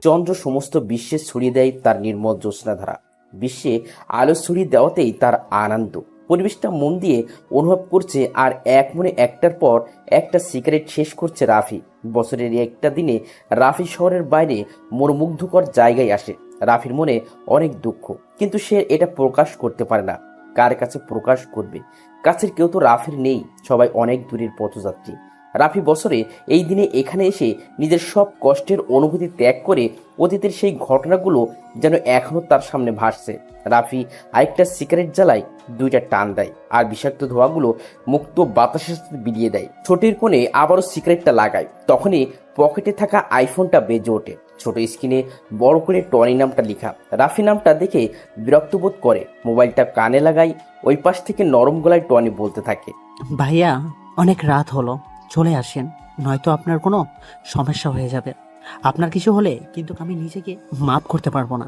চন্দ্র সমস্ত বিশ্বে ছড়িয়ে দেয় তার নির্মল জ্যোৎস্নাধারা। বিশ্বে আলো ছড়িয়ে দেওয়াতেই তার আনন্দ। পরিবেশটা মন দিয়ে অনুভব করছে আর এক মনে একটার পর একটা সিগারেট শেষ করছে রাফি। বছরের একটা দিনে রাফি শহরের বাইরে মনোমুগ্ধকর জায়গায় আসে। রাফির মনে অনেক দুঃখ, কিন্তু সে এটা প্রকাশ করতে পারে না। কার কাছে প্রকাশ করবে? কাছের কেউ তো রাফির নেই, সবাই অনেক দূরের পথযাত্রী। রাফি বছরে এই দিনে এখানে এসে নিজের সব কষ্টের অনুভূতি ত্যাগ করে অতীতের সেই ঘটনাগুলো যেন এখনো তার সামনে ভাসছে। রাফি আরেকটা সিগারেট জ্বালায়, দুইটা টান দেয় আর বিষাক্ত ধোঁয়াগুলো মুক্ত বাতাসের সাথে বিলিয়ে দেয়। ছোটির কোণে আবারও সিগারেটটা লাগায়। তখনই পকেটে থাকা আইফোনটা বেজে ওঠে। ছোট স্ক্রিনে বড় করে টনি নামটা লেখা। রাফি নামটা দেখে বিরক্ত বোধ করে, মোবাইলটা কানে লাগায়। ওই পাশ থেকে নরম গলায় টনি বলতে থাকে, ভাইয়া, অনেক রাত হলো, চলে আসেন, নয়তো আপনার কোনো সমস্যা হয়ে যাবে। আপনার কিছু হলে কিন্তু আমি নিজেকে মাফ করতে পারবো না।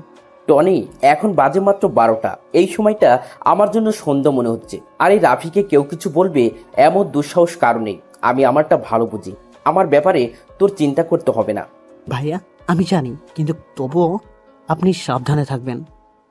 টনি, এখন বাজে মাত্র 12টা। এই সময়টা আমার জন্য সন্ধ্যা মনে হচ্ছে। আর এই রাফিকে কেউ কিছু বলবে এমন দুঃসাহস কারণে। আমি আমারটা ভালো বুঝি, আমার ব্যাপারে তোর চিন্তা করতে হবে না। ভাইয়া, আমি জানি, কিন্তু তবুও আপনি সাবধানে থাকবেন।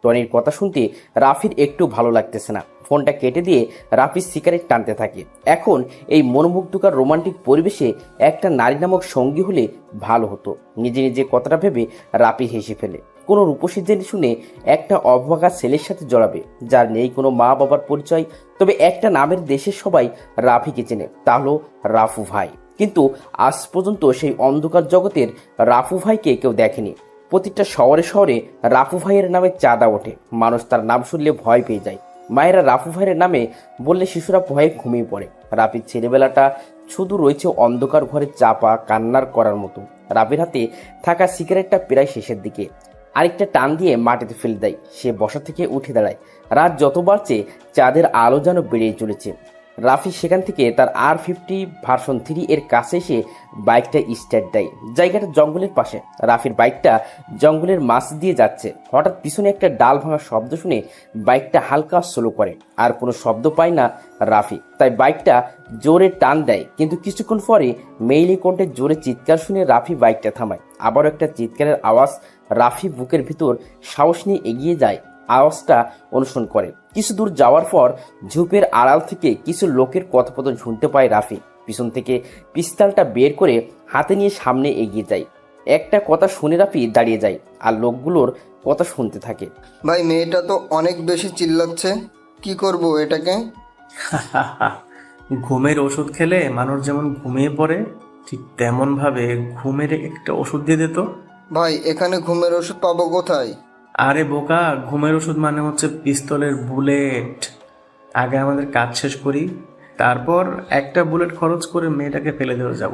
টনির কথা শুনতে রাফির একটু ভালো লাগতেছে না। ফোনটা কেটে দিয়ে রাফি সিগারেট টানতে থাকে। এখন এই মনোমুগ্ধকর রোমান্টিক পরিবেশে একটা নারী নামক সঙ্গী হলে ভালো হতো। নিজে নিজে কথাটা ভেবে রাফি হেসে ফেলে। কোনো রূপসী জেনে শুনে একটা অভাগা ছেলের সাথে জড়াবে, যার নেই কোনো মা বাবার পরিচয়। তবে একটা নামের দেশের সবাই রাফিকে চেনে, তা হলো রাফু ভাই। কিন্তু আজ পর্যন্ত সেই অন্ধকার জগতের রাফু ভাইকে কেউ দেখেনি। প্রতিটা শহরে শহরে রাফু ভাইয়ের নামে চাঁদা ওঠে। মানুষ তার নাম শুনলে ভয় পেয়ে যায়। মায়েরা রাফু ভাইয়ের নামে বললে শিশুরা ভয়ে ঘুমিয়ে পড়ে। রাফির ছেলেবেলাটা শুধু রয়েছে অন্ধকার ঘরে চাপা কান্নার করার মতো। রাফির হাতে থাকা সিগারেটটা প্রায় শেষের দিকে। আরেকটা টান দিয়ে মাটিতে ফেলে দেয়। সে বসা থেকে উঠে দাঁড়ায়। রাত যত বাড়ছে চাঁদের আলো যেন বেড়েই চলেছে। রাফি সেখান থেকে তার R50 ভার্সন 3 এর কাছে এসে বাইকটা স্টার্ট দেয়। জায়গাটা জঙ্গলের পাশে। রাফির বাইকটা জঙ্গলের মাছ দিয়ে যাচ্ছে। হঠাৎ পিছনে একটা ডাল ভাঙার শব্দ শুনে বাইকটা হালকা স্লো করে। আর কোনো শব্দ পায় না রাফি, তাই বাইকটা জোরে টান দেয়। কিন্তু কিছুক্ষণ পরে মেইলি কণ্ঠে জোরে চিৎকার শুনে রাফি বাইকটা থামায়। আবারও একটা চিৎকারের আওয়াজ। রাফি বুকের ভিতর সাহস নিয়ে এগিয়ে যায়, আওয়াজটা অনুসরণ করে। কিছু দূর যাওয়ার পর ঝোপের আড়াল থেকে কিছু লোকের কথোপকথন শুনতে পায় রাফি। পিছন থেকে পিস্তলটা বের করে হাতে নিয়ে সামনে এগিয়ে যায়। একটা কথা শুনে রাফি দাঁড়িয়ে যায় আর লোকগুলোর কথা শুনতে থাকে। ভাই, মেয়েটা তো অনেক বেশি চিল্লাচ্ছে, কি করব এটাকে? ঘুমের ওষুধ খেলে মানুষ যেমন ঘুমিয়ে পড়ে, ঠিক তেমন ভাবে ঘুমের একটা ওষুধ দিয়ে দিত। ভাই, এখানে ঘুমের ওষুধ পাবো কোথায়? আরে বোকা, ঘুমের ওষুধ মানে হচ্ছে পিস্তলের বুলেট। আগে আমাদের কাজ শেষ করি, তারপর একটা বুলেট খরচ করে মেয়েটাকে ফেলে দেওয়া যাব।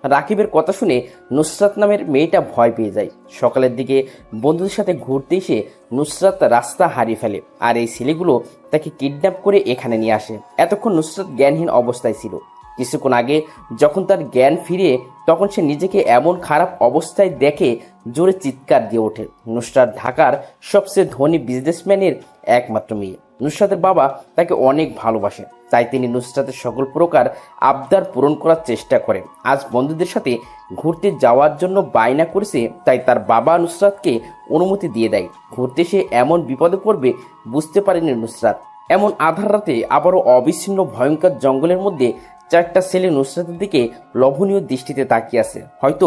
রাকিবের কথা শুনে নুসরাত নামের মেয়েটা ভয় পেয়ে যায়। সকালের দিকে বন্ধুদের সাথে ঘুরতে এসে নুসরাত রাস্তা হারিয়ে ফেলে আর এই ছেলেগুলো তাকে কিডন্যাপ করে এখানে নিয়ে আসে। এতক্ষণ নুসরাত জ্ঞানহীন অবস্থায় ছিল। কিছুক্ষণ আগে যখন তার জ্ঞান ফিরে, তখন সে নিজেকে এমন খারাপ অবস্থায় দেখে জোরে চিৎকার দিয়ে ওঠে। নুসরাত ঢাকার সবচেয়ে ধনী বিজনেসম্যানের একমাত্র মেয়ে। নুসরাতের বাবা তাকে অনেক ভালোবাসে, তাই তিনি নুসরাতের সকল প্রকার আবদার পূরণ করার চেষ্টা করে। আজ বন্ধুদের সাথে ঘুরতে যাওয়ার জন্য বায়না করেছে, তাই তার বাবা নুসরাতকে অনুমতি দিয়ে দেয়। ঘুরতে সে এমন বিপদে পড়বে বুঝতে পারেনি নুসরাত। এমন আধার রাতে আবারও অবিচ্ছিন্ন ভয়ঙ্কর জঙ্গলের মধ্যে চারটা ছেলে নুসরাতের দিকে লোভনীয় দৃষ্টিতে তাকিয়ে আছে। হয়তো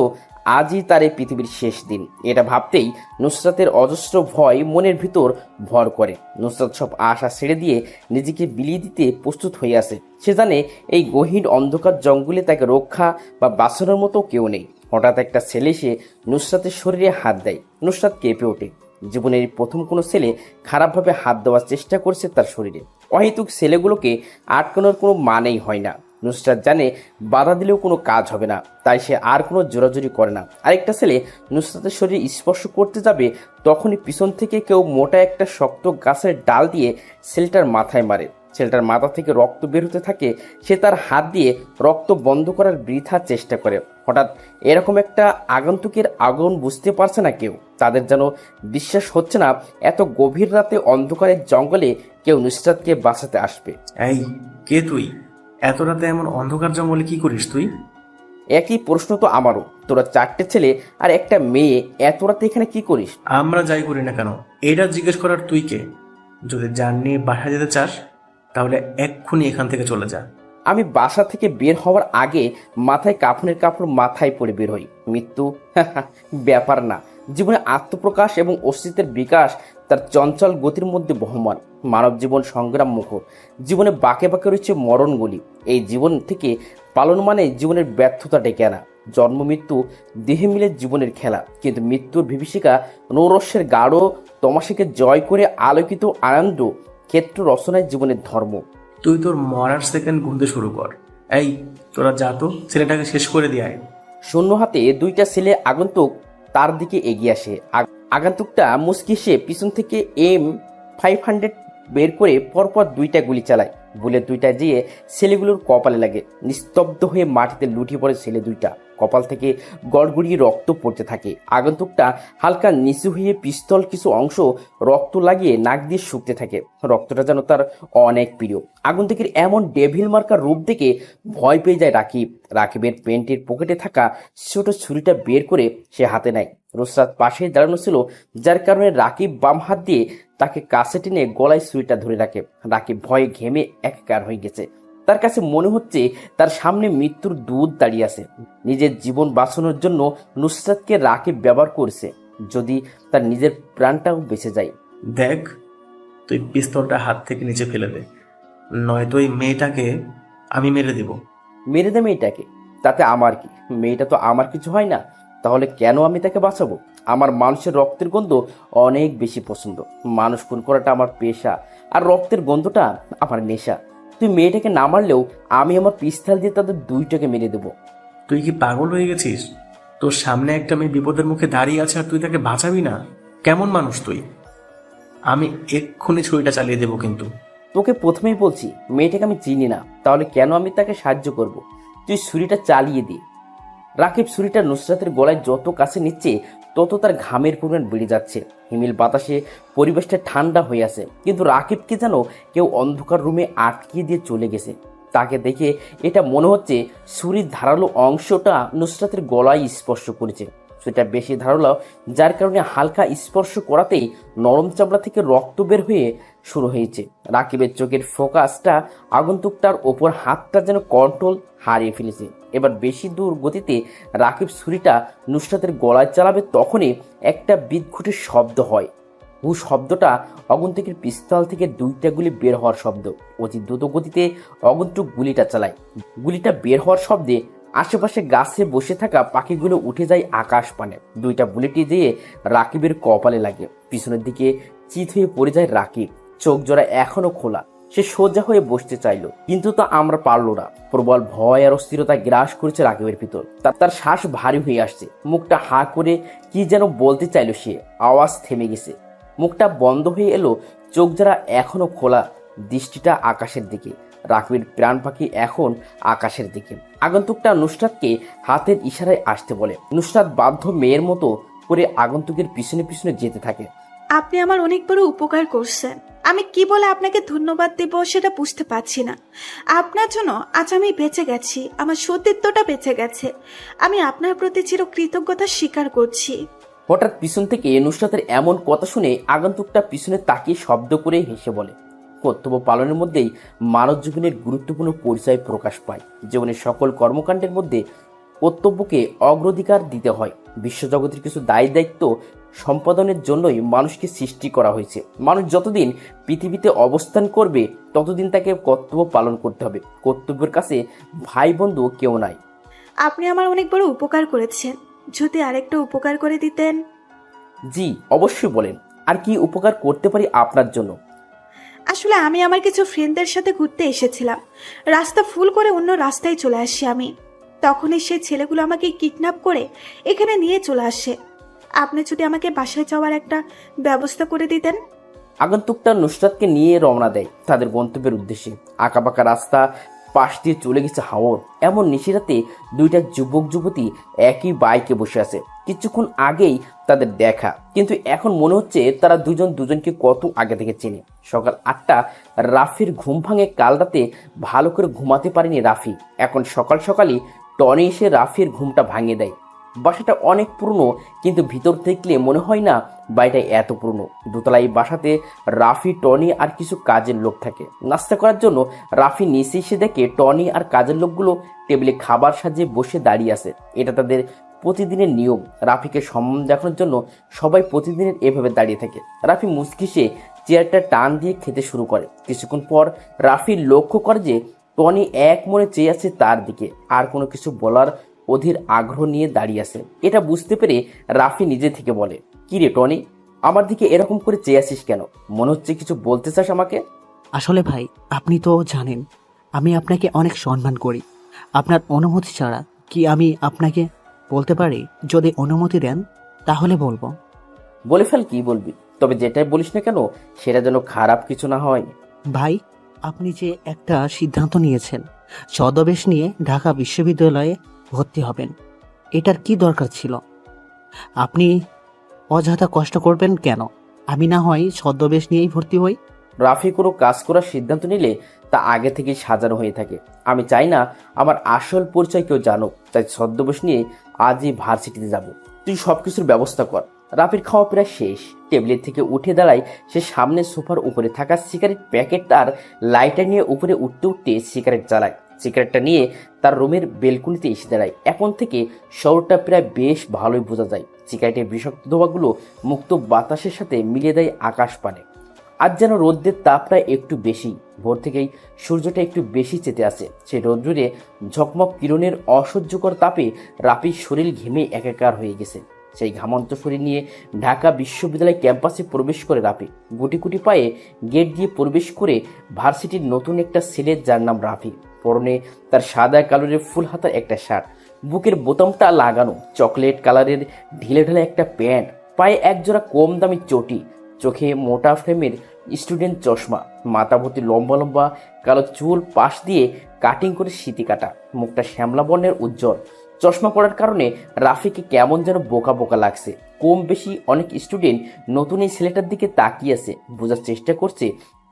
আজই তার এই পৃথিবীর শেষ দিন। এটা ভাবতেই নুসরাতের অজস্র ভয় মনের ভিতর ভর করে। নুসরাত সব আশা ছেড়ে দিয়ে নিজেকে বিলিয়ে দিতে প্রস্তুত হয়ে আছে। সে জানে এই গহীন অন্ধকার জঙ্গলে তাকে রক্ষা বা বাঁচানোর মতো কেউ নেই। হঠাৎ একটা ছেলে এসে নুসরাতের শরীরে হাত দেয়। নুসরাত কেঁপে ওঠে। জীবনের প্রথম কোনো ছেলে খারাপভাবে হাত দেওয়ার চেষ্টা করছে তার শরীরে। অহেতুক ছেলেগুলোকে আটকানোর কোনো মানেই হয় না। নুসরাত জানে বাধা দিলেও কোনো কাজ হবে না, তাই সে আর কোনো জোরাজুরি করে না। আরেকটা ছেলে নুসরাতের শরীরে স্পর্শ করতে যাবে, তখনই পিছন থেকে কেউ মোটা একটা শক্ত গাছের ডাল দিয়ে ছেলেটার মাথায় মারে। ছেলেটার মাথা থেকে রক্ত বের হতে থাকে। সে তার হাত দিয়ে রক্ত বন্ধ করার বৃথা চেষ্টা করে। হঠাৎ এরকম একটা আগন্তুকের আগমন বুঝতে পারছে না কেউ। তাদের যেন বিশ্বাস হচ্ছে না এত গভীর রাতে অন্ধকারের জঙ্গলে কেউ নুসরাতকে বাঁচাতে আসবে। এই, কে তুই? এত রাতে এমন অন্ধকার জঙ্গলে কি করিস তুই? একই প্রশ্ন তো আমারও। তোরা 4টে ছেলে আর একটা মেয়ে, এত রাতে এখানে কি করিস? আমরা যাই করি না কেন, এটা জিজ্ঞেস করার তুই কে? যদি জান নিয়ে বাসা যেতে চাস তাহলে এক্ষুনি এখান থেকে চলে যা। আমি বাসা থেকে বের হওয়ার আগে মাথায় কাফনের কাপড় মাথায় পরে বের হই। মৃত্যু ব্যাপার না। জীবনে আত্মপ্রকাশ এবং অস্তিত্বের বিকাশ তার চঞ্চল গতির মধ্যে বহমান। মানব জীবন সংগ্রাম মুখর। জীবনে বাঁকে বাঁকে রয়েছে মরণগুলি। এই জীবন থেকে পালন মানে জীবনের ব্যর্থতা ডেকে আনা। জন্ম মৃত্যু দেহে মিলে জীবনের খেলা, কিন্তু মৃত্যুর বিভীষিকা নৌরস্যের গাঢ় তমাশাকে জয় করে আলোকিত আনন্দ ক্ষেত্র রচনায় জীবনের ধর্ম। তুই তোর মরার সেকেন্ড গুনতে শুরু কর। এই তোরা যা তো, ছেলেটাকে শেষ করে দিয়ে আয়। শূন্য হাতে 2টা ছেলে আগন্তুক তার দিকে এগিয়ে আসে। আগন্তুকটা মুচকি এসে পিছন থেকে M500 বের করে পরপর 2টা গুলি চালায়। বুলেট 2টা যেয়ে ছেলেগুলোর কপালে লাগে। নিস্তব্ধ হয়ে মাটিতে লুটিয়ে পড়ে ছেলে 2টা। কপাল থেকে গড়গড়িয়ে রক্ত পড়তে থাকে। আগন্তুকটা হালকা নিচু হয়ে পিস্তল কিছু অংশ রক্ত লাগিয়ে নাক দিয়ে শুকতে থাকে। রক্তটা যেন তার অনেক প্রিয়। আগন্তুকের এমন ডেভিল মার্কা রূপ দেখে ভয় পেয়ে যায় রাকিব। রাকিবের প্যান্টের পকেটে থাকা ছোট ছুরিটা বের করে সে হাতে নেয়। নুসরাত পাশেই দাঁড়ানো ছিল, যার কারণে রাকিব বাম হাত দিয়ে তাকে কাছে টেনে গলায় ছুরিটা ধরে রাখে। রাকিব ভয়ে ঘেমে একাকার হয়ে গেছে। তার কাছে মনে হচ্ছে তার সামনে মৃত্যুর দূত দাঁড়িয়ে আছে। নিজের জীবন বাঁচানোর জন্য নুসরাতকে রাকিব ব্যবহার করছে, যদি তার নিজের প্রাণটাও বেঁচে যায়। দেখ, তুই পিস্তলটা হাত থেকে নিচে ফেলে দে, নয়তো এই মেয়েটাকে আমি মেরে দেব। মেরে দে মেয়েটাকে, তাতে আমার কি? মেয়েটা তো আমার কিছু হয় না, তাহলে কেন আমি তাকে বাঁচাবো? আমার মানুষের রক্তের গন্ধ অনেক বেশি পছন্দ। মানুষ খুন করাটা আমার পেশা, আর রক্তের গন্ধটা আমার নেশা। তুই মেয়েটাকে না মারলেও আমি আমার পিস্তল দিয়ে তাদের 2টাকে মেরে দেবো। তুই কি পাগল হয়ে গেছিস? তোর সামনে একটা মেয়ে বিপদের মুখে দাঁড়িয়ে আছে আর তুই তাকে বাঁচাবি না? কেমন মানুষ তুই? আমি এক্ষুনি ছুরিটা চালিয়ে দেবো কিন্তু। তোকে প্রথমেই বলছি, মেয়েটাকে আমি চিনি না, তাহলে কেন আমি তাকে সাহায্য করব? তুই ছুরিটা চালিয়ে দি। রাকিব ছুরিটা নুসরাতের গলায় যত কাছে নিচ্ছে তত তার ঘামের পরিমাণ বেড়ে যাচ্ছে। হিমেল বাতাসে পরিবেশটা ঠান্ডা হয়ে আছে, কিন্তু রাকিবকে যেন কেউ অন্ধকার রুমে আটকিয়ে দিয়ে চলে গেছে। তাকে দেখে এটা মনে হচ্ছে ছুরির ধারালো অংশটা নুসরাতের গলায় স্পর্শ করেছে। সেটা বেশি ধারালো, যার কারণে হালকা স্পর্শ করাতেই নরম চামড়া থেকে রক্ত বের হয়ে শুরু হয়েছে। রাকিবের চোখের ফোকাসটা আগন্তুকটার ওপর, হাতটা যেন কন্ট্রোল হারিয়ে ফেলেছে। এবার বেশি দূর গতিতে রাকিব ছুরিটা নুসরাতের গলায় চালাবে, তখনই একটা বিদঘুটের শব্দ হয়। শব্দটা আগন্তুকের পিস্তল থেকে 2টা গুলি বের হওয়ার শব্দ। অতি দ্রুত গতিতে আগন্তুক গুলিটা চালায়। গুলিটা বের হওয়ার শব্দে আশেপাশে গাছে বসে থাকা পাখিগুলো উঠে যায় আকাশ পানে। 2টা বুলেটই দিয়ে রাকিবের কপালে লাগে। পিছনের দিকে চিত হয়ে পড়ে যায় রাকিব। চোখ জোড়া এখনো খোলা। সে সোজা হয়ে বসতে চাইল, কিন্তু তা আমরা পারল না। প্রবল ভয় আর অস্থিরতা গ্রাস করেছে রাকিবের ভিতর। তার শ্বাস ভারী হয়ে আসছে। মুখটা হা করে কি যেন বলতে চাইল সে, আওয়াজ থেমে গেছে। মুখটা বন্ধ হয়ে এলো, চোখ যারা এখনো খোলা, দৃষ্টিটা আকাশের দিকে। রাকিবের প্রাণ পাখি এখন আকাশের দিকে। আগন্তুকটা নুসরাতকে হাতের ইশারায় আসতে বলে। নুসরাত বাধ্য মেয়ের মতো করে আগন্তুকের পিছনে পিছনে যেতে থাকে। আপনি আমার অনেক বড় উপকার করছেন। আমি কি বলে আপনাকে ধন্যবাদ দেব সেটা বুঝতে পারছি না। আপনার জন্য আজ আমি বেঁচে গেছি, আমার সতীত্বটা বেঁচে গেছে। আমি আপনার প্রতি চির কৃতজ্ঞতা স্বীকার করছি। হঠাৎ পিছন থেকে নুসরাতের এমন কথা শুনে আগন্তুকটা পিছনে তাকিয়ে শব্দ করে হেসে বলে, কর্তব্য পালনের মধ্যেই মানব জীবনের গুরুত্বপূর্ণ পরিচয় প্রকাশ পায়। জীবনের সকল কর্মকাণ্ডের মধ্যে কর্তব্যকে অগ্রাধিকার দিতে হয়। বিশ্বজগতের কিছু দায় দায়িত্ব সম্পাদনের জন্যই মানুষকে সৃষ্টি করা হয়েছে। মানুষ যতদিন পৃথিবীতে অবস্থান করবে ততদিন তাকে কর্তব্য পালন করতে হবে। কর্তব্যের কাছে ভাই বন্ধু কেউ নাই। আপনি আমার অনেক বড় উপকার করেছেন, যদি আরেকটা উপকার করে দিতেন। জি অবশ্যই, বলেন আর কি উপকার করতে পারি আপনার জন্য? আসলে আমি আমার কিছু ফ্রেন্ডদের সাথে ঘুরতে এসেছিলাম। রাস্তা ফুল করে অন্য রাস্তায় চলে আসি আমি। তখনই সেই ছেলেগুলো আমাকে কিডন্যাপ করে এখানে নিয়ে চলে আসে। আপনি যদি আমাকে বাসায় যাওয়ার একটা ব্যবস্থা করে দিতেন। আগন্তুকটা নুসরাতকে নিয়ে রওনা দেয় তাদের গন্তব্যের উদ্দেশ্যে। আঁকাবাঁকা রাস্তা পাশ দিয়ে চলে গেছে হাওর। এমন নিশিরাতে 2টা যুবক যুবতী একই বাইকে বসে আছে। কিছুক্ষণ আগেই তাদের দেখা, কিন্তু এখন মনে হচ্ছে তারা দুজন দুজনকে কত আগে থেকে চেনে। সকাল 8টা, রাফির ঘুম ভাঙে। কাল রাতে ভালো করে ঘুমাতে পারেনি রাফি। এখন সকাল সকালই টনি এসে রাফির ঘুমটা ভাঙিয়ে দেয়। বাসাটা অনেক পুরনো, কিন্তু ভিতর দেখলে মনে হয় না বাড়িটা এত পুরনো। দোতলায় বাসাতে রাফি, টনি আর কিছু কাজের লোক থাকে। নাস্তা করার জন্য রাফি নিচে এসে দেখে টনি আর কাজের লোকগুলো টেবিলে খাবার সাজিয়ে বসে দাঁড়িয়ে আছে। এটা তাদের প্রতিদিনের নিয়ম। রাফিকে সম্মান দেখানোর জন্য সবাই প্রতিদিনের এভাবে দাঁড়িয়ে থাকে। রাফি মুচকিসে চেয়ারটা টান দিয়ে খেতে শুরু করে। কিছুক্ষণ পর রাফি লক্ষ্য করে যে টনি এক মনে চেয়ে আছে তার দিকে, আর কোনো কিছু বলার অধীর আগ্রহ নিয়ে দাঁড়িয়ে আছে। এটা বুঝতে পেরে রাফি নিজে থেকে বলে, কি রে টনি, আমার দিকে এরকম করে চেয়ে আসিস কেন? মনে হচ্ছে কিছু বলতে চাস আমাকে? আসলে ভাই, আপনি তো জানেন আমি আপনাকে অনেক সম্মান করি। আপনার অনুমতি ছাড়া কি আমি আপনাকে বলতে পারি? যদি অনুমতি দেন তাহলে বলবো। বলে ফেল, কি বলবি, তবে যেটাই বলিস না কেন সেটা যেন খারাপ কিছু না হয়। ভাই, আপনি যে একটা সিদ্ধান্ত নিয়েছেন ছদ্মবেশ নিয়ে ঢাকা বিশ্ববিদ্যালয়ে ভর্তি হবেন, এটার কি দরকার ছিল? আপনি অযথা কষ্ট করবেন কেন? আমি না হয় ছদ্মবেশ নিয়েই ভর্তি হই। রাফি কোনো কাজ করার সিদ্ধান্ত নিলে তা আগে থেকেই সাজানো হয়ে থাকে। আমি চাই না আমার আসল পরিচয় কেউ জানুক, তাই ছদ্মবেশ নিয়ে আজই ভার্সিটিতে যাব। তুই সব কিছুর ব্যবস্থা কর। রাফির খাওয়া প্রায় শেষ। টেবিলের থেকে উঠে দাঁড়ায় সে। সামনে সোফার উপরে থাকা সিগারেট প্যাকেট আর লাইটার নিয়ে উপরে উঠতে উঠতে সিগারেট জ্বালায়। সিগারেটটা নিয়ে তার রুমের বেলকুনিতে এসে দাঁড়ায়। এখন থেকে শহরটা প্রায় বেশ ভালোই বোঝা যায়। সিগারেটের বিষাক্ত ধোঁয়াগুলো মুক্ত বাতাসের সাথে মিলিয়ে দেয় আকাশ পানে। আজ যেন রোদ্রের তাপটা একটু বেশি। ভোর থেকেই সূর্যটা একটু বেশি চেতে আসে। সেই রোদ্দুরে ঝকমক কিরণের অসহ্যকর তাপে রাফির শরীর ঘেমে একাকার হয়ে গেছে। সেই ঘামন্ত শরীর নিয়ে ঢাকা বিশ্ববিদ্যালয় ক্যাম্পাসে প্রবেশ করে রাফি। গুটি গুটি পায়ে গেট দিয়ে প্রবেশ করে ভার্সিটির নতুন একটা ছেলে, যার নাম রাফি। পরনে তার সাদা কালারের ফুল হাতা একটা শার্ট, বুকের বোতামটা লাগানো চকলেট কালারের ঢিলে ঢালে একটা প্যান্ট, পায়ে একজোড়া কম দামি চটি, চোখে মোটা ফ্রেমের স্টুডেন্ট চশমা, মাথা ভর্তি লম্বা লম্বা কালো চুল পাশ দিয়ে কাটিং করে সিঁতি কাটা, মুখটা শ্যামলা বর্ণের উজ্জ্বল। চশমা পড়ার কারণে রাফিকে কেমন যেন বোকা বোকা লাগছে। কম বেশি অনেক স্টুডেন্ট নতুন এই ছেলেটার দিকে তাকিয়ে আছে, বোঝার চেষ্টা করছে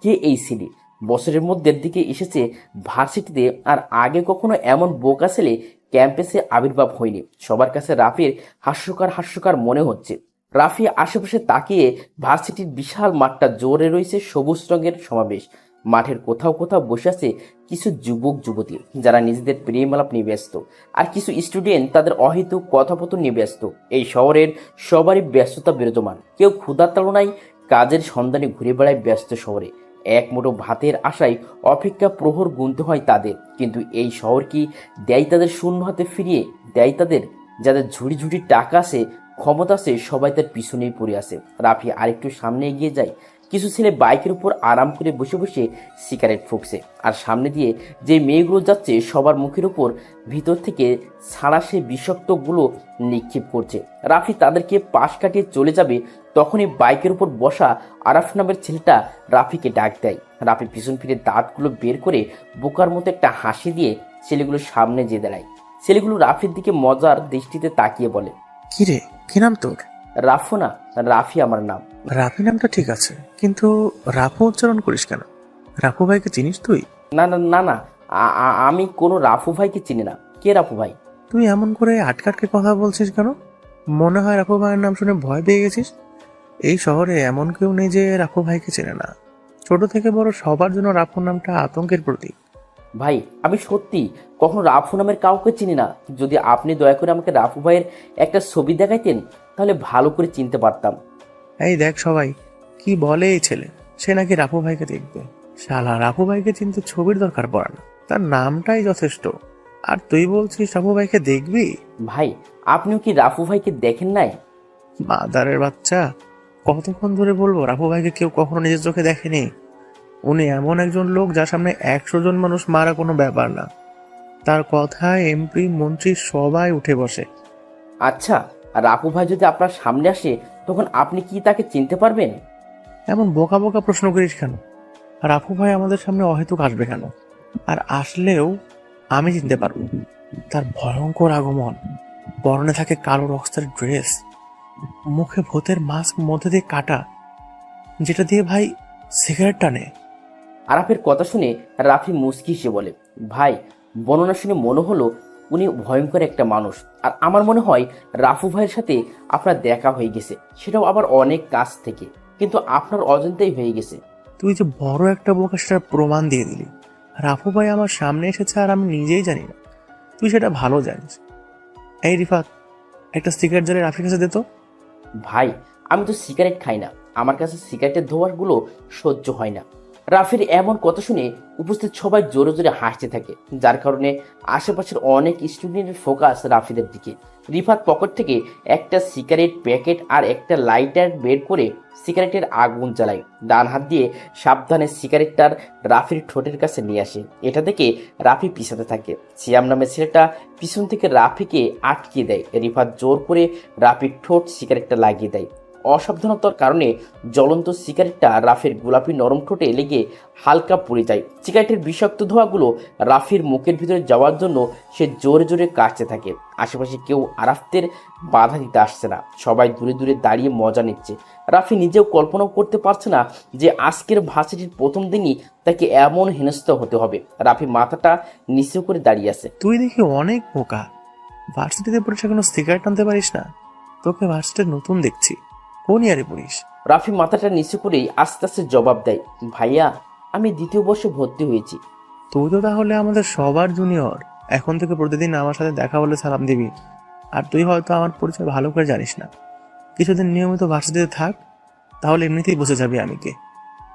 কে এই ছেলে। বছরের মধ্যে দিকে এসেছে ভার্সিটিতে, আর আগে কখনো এমন বোকা ছেলে ক্যাম্পাসে আবির্ভাব হয়নি। সবার কাছে রাফির হাস্যকর মনে হচ্ছে। রাফি আশেপাশে তাকিয়ে ভার্সিটির বিশাল মাঠটা জোরে রয়েছে সবুজ রঙের সমাবেশ। মাঠের কোথাও কোথাও বসে আছে কিছু যুবক যুবতী, যারা নিজেদের প্রেম আলাপ নিয়ে ব্যস্ত, আর কিছু স্টুডেন্ট তাদের অহেতুক কথোপকথন নিয়ে ব্যস্ত। এই শহরের সবারই ব্যস্ততা বিরাজমান। কেউ ক্ষুধার তাড়নায় কাজের সন্ধানে ঘুরে বেড়ায় ব্যস্ত শহরে। এক মুঠো ভাতের আশায় অপেক্ষা প্রহর গুনতে হয় তাদের। কিন্তু এই শহর কি দেয় তাদের শূন্য হাতে ফিরিয়ে? দেয় তাদের যাদের ঝুড়ি ঝুড়ি টাকা আছে, ক্ষমতা আছে, সবাই তার পিছনেই পড়ে আছে। রাফি আরেকটু সামনে এগিয়ে যায়। কিছু ছেলে বাইকের উপর আরাম করে বসে বসে সিগারেট ফুঁকছে, আর সামনে দিয়ে যে মেয়েগুলো যাচ্ছে সবার মুখের উপর ভিতর থেকে ছাড়া সে বিষাক্তগুলো নিক্ষেপ করছে। রাফি তাদেরকে পাশ কাটিয়ে চলে যাবে, তখনই বাইকের উপর বসা আরাফ নামের ছেলেটা রাফিকে ডাক দেয়। রাফি পিছন ফিরে দাঁতগুলো বের করে বোকার মতো একটা হাসি দিয়ে ছেলেগুলোর সামনে যেয়ে দাঁড়ায়। ছেলেগুলো রাফির দিকে মজার দৃষ্টিতে তাকিয়ে বলে, কি রে, কি নাম তোর? রাফু না, রাফি আমার নাম। রাফি নামটা ঠিক আছে, কিন্তু রাফু উচ্চারণ করিস কেন? রাফু ভাইকে চিনিস তুই? না না না না, আমি কোনো রাফু ভাইকে চিনি না। কে রাফু ভাই? তুই এমন করে আটকে কথা বলছিস কেন? মনে হয় রাফু ভাইয়ের নাম শুনে ভয় পেয়ে গেছিস। এই শহরে এমন কেউ নেই যে রাফু ভাইকে চেনে না। ছোট থেকে বড় সবার জন্য রাফু নামটা আতঙ্কের প্রতীক। ভাই, আমি সত্যি কখনো রাফু নামের কাউকে চিনি না। যদি আপনি দয়া করে আমাকে রাফু ভাইয়ের একটা ছবি দেখাইতেন তাহলে ভালো করে চিনতে পারতাম। এই দেখ সবাই কি বলে এই ছেলে, সে নাকি রাফু ভাইকে দেখবে। শালা, রাফু ভাইকে চিনতে ছবির দরকার পড়ে না, তার নামটাই যথেষ্ট। আর তুই বলছিস রাফু ভাইকে দেখবি? ভাই, আপনিও কি রাফু ভাইকে দেখেন নাই? মাদারের বাচ্চা, কতক্ষণ ধরে বলবো রাফু ভাইকে কেউ কখনো নিজের চোখে দেখেনি। উনি এমন একজন লোক যার সামনে 100 জন মানুষ মারা কোনো ব্যাপার না। তার কথায় এমপি মন্ত্রী সবাই উঠে বসে। আচ্ছা, রাফু ভাই যদি আপনার সামনে আসে তখন আপনি কি তাকে চিনতে পারবেন? এমন বোকা বোকা প্রশ্ন করিস কেন? রাফু ভাই আমাদের সামনে অহেতুক আসবে কেন? আর আসলেও আমি চিনতে পারবো। তার ভয়ঙ্কর আগমন, পরনে থাকে কালো রক্সের ড্রেস, মুখে ভূতের মাস্ক মধ্যে দিয়ে কাটা, যেটা দিয়ে ভাই সিগারেট টানে। আরাফের কথা শুনে রাফি মুচকি হেসে বলে, ভাই, বর্ণনা শুনে মনে হলো উনি ভয়ঙ্কর একটা মানুষ। আর আমার মনে হয় রাফু ভাইয়ের সাথে আপনার দেখা হয়ে গেছে, সেটাও আবার অনেক কাছ থেকে, কিন্তু আপনার অজান্তেই হয়ে গেছে। তুই যে বড় একটা বোকা সেটার প্রমাণ দিয়ে দিলি। রাফু ভাই আমার সামনে এসেছে আর আমি নিজেই জানি না, তুই সেটা ভালো জানিস। এই রিফাত, একটা সিগারেট জ্বালিয়ে রাফির কাছে দে তো। ভাই, আমি তো সিগারেট খাই না, আমার কাছে সিগারেটের ধোঁয়াগুলো সহ্য হয় না। রাফির এমন কথা শুনে উপস্থিত সবাই জোরে জোরে হাসতে থাকে, যার কারণে আশেপাশের অনেক স্টুডেন্টের ফোকাস রাফিদের দিকে। রিফাত পকেট থেকে একটা সিগারেট প্যাকেট আর একটা লাইটার বের করে সিগারেটের আগুন জ্বালায়। ডান হাত দিয়ে সাবধানে সিগারেটটার রাফির ঠোঁটের কাছে নিয়ে আসে। এটা দেখে রাফি পিছাতে থাকে। সিয়াম নামের ছেলেটা পিছন থেকে রাফিকে আটকে দেয়। রিফাত জোর করে রাফির ঠোঁট সিগারেটটা লাগিয়ে দেয়। অসাবধানতার কারণে জ্বলন্ত সিগারেটটা রাফির গোলাপি নরম ঠোঁটে লেগে হালকা পুড়ে যায়। সিগারেটের বিষাক্ত ধোঁয়াগুলো রাফির মুখের ভিতরে যাওয়ার জন্য সে জোরে জোরে কাশতে থাকে। আশেপাশে কেউ আরাফতের বাধা দিতে আসছে না, সবাই দূরে দূরে দাঁড়িয়ে মজা নিচ্ছে। রাফি নিজেও কল্পনাও করতে পারছে না যে আজকের ভার্সিটির প্রথম দিনই তাকে এমন হেনস্থা হতে হবে। রাফি মাথাটা নিচু করে দাঁড়িয়ে আছে। তুই দেখি অনেক বোকা, ভার্সিটিতে পড়িস কোনো সিগারেট আনতে পারিস না? তোকে ভার্সিটিতে নতুন দেখছি, কোন ইয়ারে পড়িস? রাফি মাথাটা নিচু করেই আস্তে আস্তে জবাব দেয়, ভাইয়া, আমি দ্বিতীয় বর্ষে ভর্তি হয়েছি। তুই তো তাহলে আমাদের সবার জুনিয়র। এখন থেকে প্রতিদিন আমার সাথে দেখা হলে সালাম দিবি। আর তুই হয়তো আমার পরিচয় ভালো করে জানিস না, কিছুদিন নিয়মিত ভার্সিটিতে থাক, তাহলে এমনিতেই বুঝে যাবি আমি কে।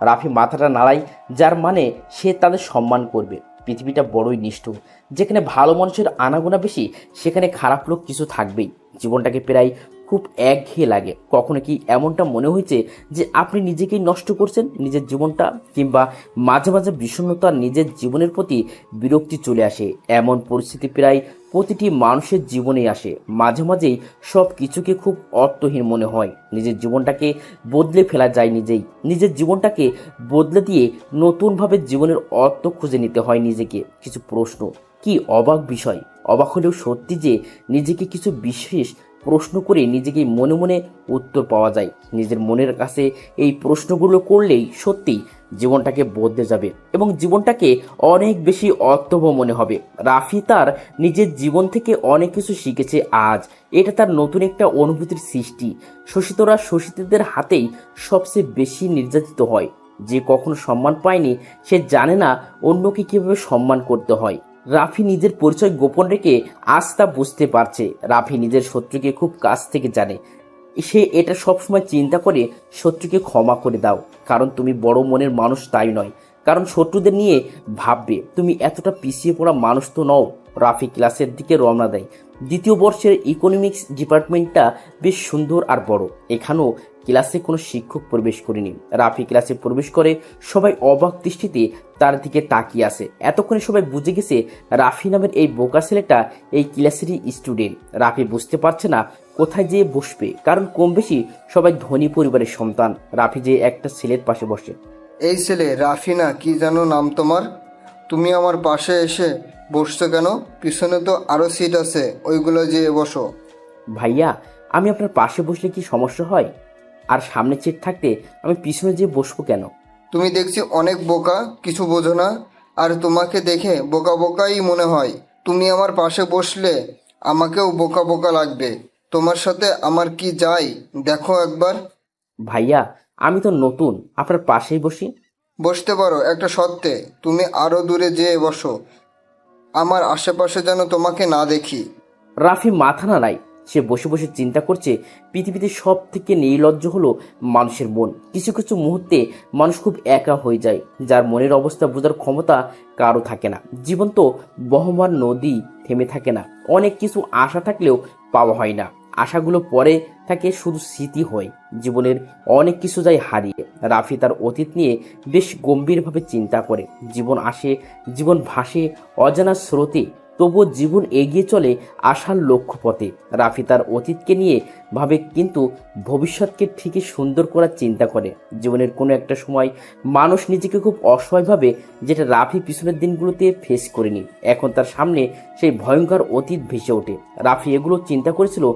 রাফি মাথাটা নাড়ায়, যার মানে সে তাদের সম্মান করবে। পৃথিবীটা বড়ই নিষ্ঠুর, যেখানে ভালো মানুষের আনাগোনা বেশি সেখানে খারাপ লোক কিছু থাকবেই। জীবনটাকে প্রায় খুব একঘেয়ে লাগে। কখনো কি এমনটা মনে হয়েছে যে আপনি নিজেকেই নষ্ট করছেন নিজের জীবনটা? কিংবা মাঝে মাঝে বিষণ্ণতা, নিজের জীবনের প্রতি বিরক্তি চলে আসে? এমন পরিস্থিতি প্রায় প্রতিটি মানুষের জীবনে আসে। মাঝে মাঝেই সব কিছুকে খুব অর্থহীন মনে হয়। নিজের জীবনটাকে বদলে ফেলা যায় নিজেই। নিজের জীবনটাকে বদলে দিয়ে নতুনভাবে জীবনের অর্থ খুঁজে নিতে হয় নিজেকে। কিছু প্রশ্ন, কি অবাক বিষয়! অবাক হলেও সত্যি যে নিজেকে কিছু বিশেষ প্রশ্ন করে নিজেকে মনে মনে উত্তর পাওয়া যায়। নিজের মনের কাছে এই প্রশ্নগুলো করলেই সত্যি জীবনটাকে বদলে যাবে এবং জীবনটাকে অনেক বেশি অর্থবহ মনে হবে। রাফি তার নিজের জীবন থেকে অনেক কিছু শিখেছে আজ। এটা তার নতুন একটা অনুভূতির সৃষ্টি। শোষিতরা শোষিতদের হাতেই সবচেয়ে বেশি নির্যাতিত হয়। যে কখনো সম্মান পায়নি সে জানে না অন্যকে কিভাবে সম্মান করতে হয়। রাফি নিজের পরিচয় গোপন রেখে আজ তা বুঝতে পারছে। রাফি নিজের শত্রুকে খুব কাছ থেকে জানে। সে এটা সবসময় চিন্তা করে শত্রুকে ক্ষমা করে দাও, কারণ তুমি বড় মনের মানুষ তাই নয়, কারণ শত্রুদের নিয়ে ভাববে। তুমি এতটা পিছিয়ে পড়া মানুষ তো নও। রাফি ক্লাসের দিকে রওনা দেয়। দ্বিতীয় বর্ষের ইকোনমিক্স ডিপার্টমেন্টটা বেশ সুন্দর আর বড়। এখানেও ক্লাসে কোনো শিক্ষক প্রবেশ করেনি। রাফি ক্লাসে প্রবেশ করে সবাই অবাক দৃষ্টিতে তার দিকে তাকিয়ে আছে। এতক্ষণে সবাই বুঝে গেছে রাফি নামের এই বোকা ছেলেটা এই ক্লাসেরই স্টুডেন্ট। রাফি বুঝতে পারছে না কোথায় যেয়ে বসবে, কারণ কম বেশি সবাই ধনী পরিবারের সন্তান। রাফি যে একটা ছেলের পাশে বসে। এই ছেলে রাফি না, কি যেন নাম তোমার? তুমি আমার পাশে এসে বসছো কেন? পিছনে তো আরও সিট আছে, ওইগুলো যেয়ে বসো। ভাইয়া, আমি আপনার পাশে বসলে কি সমস্যা হয়? আর সামনে সিট থাকতে আমি পিছনে যেয়ে বসবো কেন? তুমি দেখছি অনেক বোকা, কিছু বোঝো না। আর তোমাকে দেখে বোকা বোকাই মনে হয়। তুমি আমার পাশে বসলে আমাকেও বোকা বোকা লাগবে। তোমার সাথে আমার কি যায় দেখো একবার। ভাইয়া, আমি তো নতুন, আপনার পাশেই বসি। বসতে পারো, একটা শর্তে। তুমি আরও দূরে যেয়ে বসো, আমার আশেপাশে যেন তোমাকে না দেখি। রাফি মাথা নাড়ায়। সে বসে বসে চিন্তা করছে পৃথিবীতে সব থেকে নির্লজ্জ হলো মানুষের মন। কিছু কিছু মুহূর্তে মানুষ খুব একা হয়ে যায়, যার মনের অবস্থা বোঝার ক্ষমতা কারো থাকে না। জীবন তো বহমান নদী, থেমে থাকে না। অনেক কিছু আশা থাকলেও পাওয়া হয় না। আশাগুলো পরে থাকে শুধু স্মৃতি হয়। জীবনের অনেক কিছু যায় হারিয়ে। রাফি তার অতীত নিয়ে বেশ গম্ভীরভাবে চিন্তা করে। জীবন আসে, জীবন ভাসে অজানা স্রোতে, তবুও জীবন এগিয়ে চলে আশার লক্ষ্যপথে। রাফি তার অতীতকে নিয়ে ভাবে, কিন্তু ভবিষ্যৎকে ঠিকই সুন্দর করার চিন্তা করে। জীবনের কোনো একটা সময় মানুষ নিজেকে খুব অসহায় ভাবে, যেটা রাফি পিছনের দিনগুলোতে ফেস করেনি। এখন তার সামনে সেই ভয়ঙ্কর অতীত ভেসে ওঠে। রাফি এগুলো চিন্তা করেছিল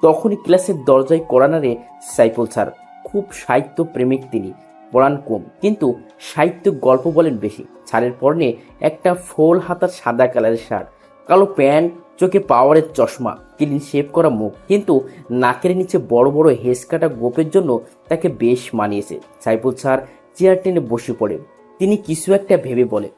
তখনই ক্লাসের দরজায় কড়া নাড়ে সাইফুল স্যার। খুব সাহিত্য প্রেমিক তিনি, পড়ান কম, কিন্তু সাহিত্য গল্প বলেন বেশি। স্যারের পরনে একটা ফোল হাতার সাদা কালারের শার্ট, কালো প্যান্ট, চোখে পাওয়ারের চশমা, ক্লিন শেভ করা মুখ, কিন্তু নাকের নিচে বড় বড় হেস কাটা গোপের জন্য তাকে বেশ মানিয়েছে। সাইফুল স্যার চেয়ার টেনে বসে পড়ে। তিনি কিছু একটা ভেবে বলে,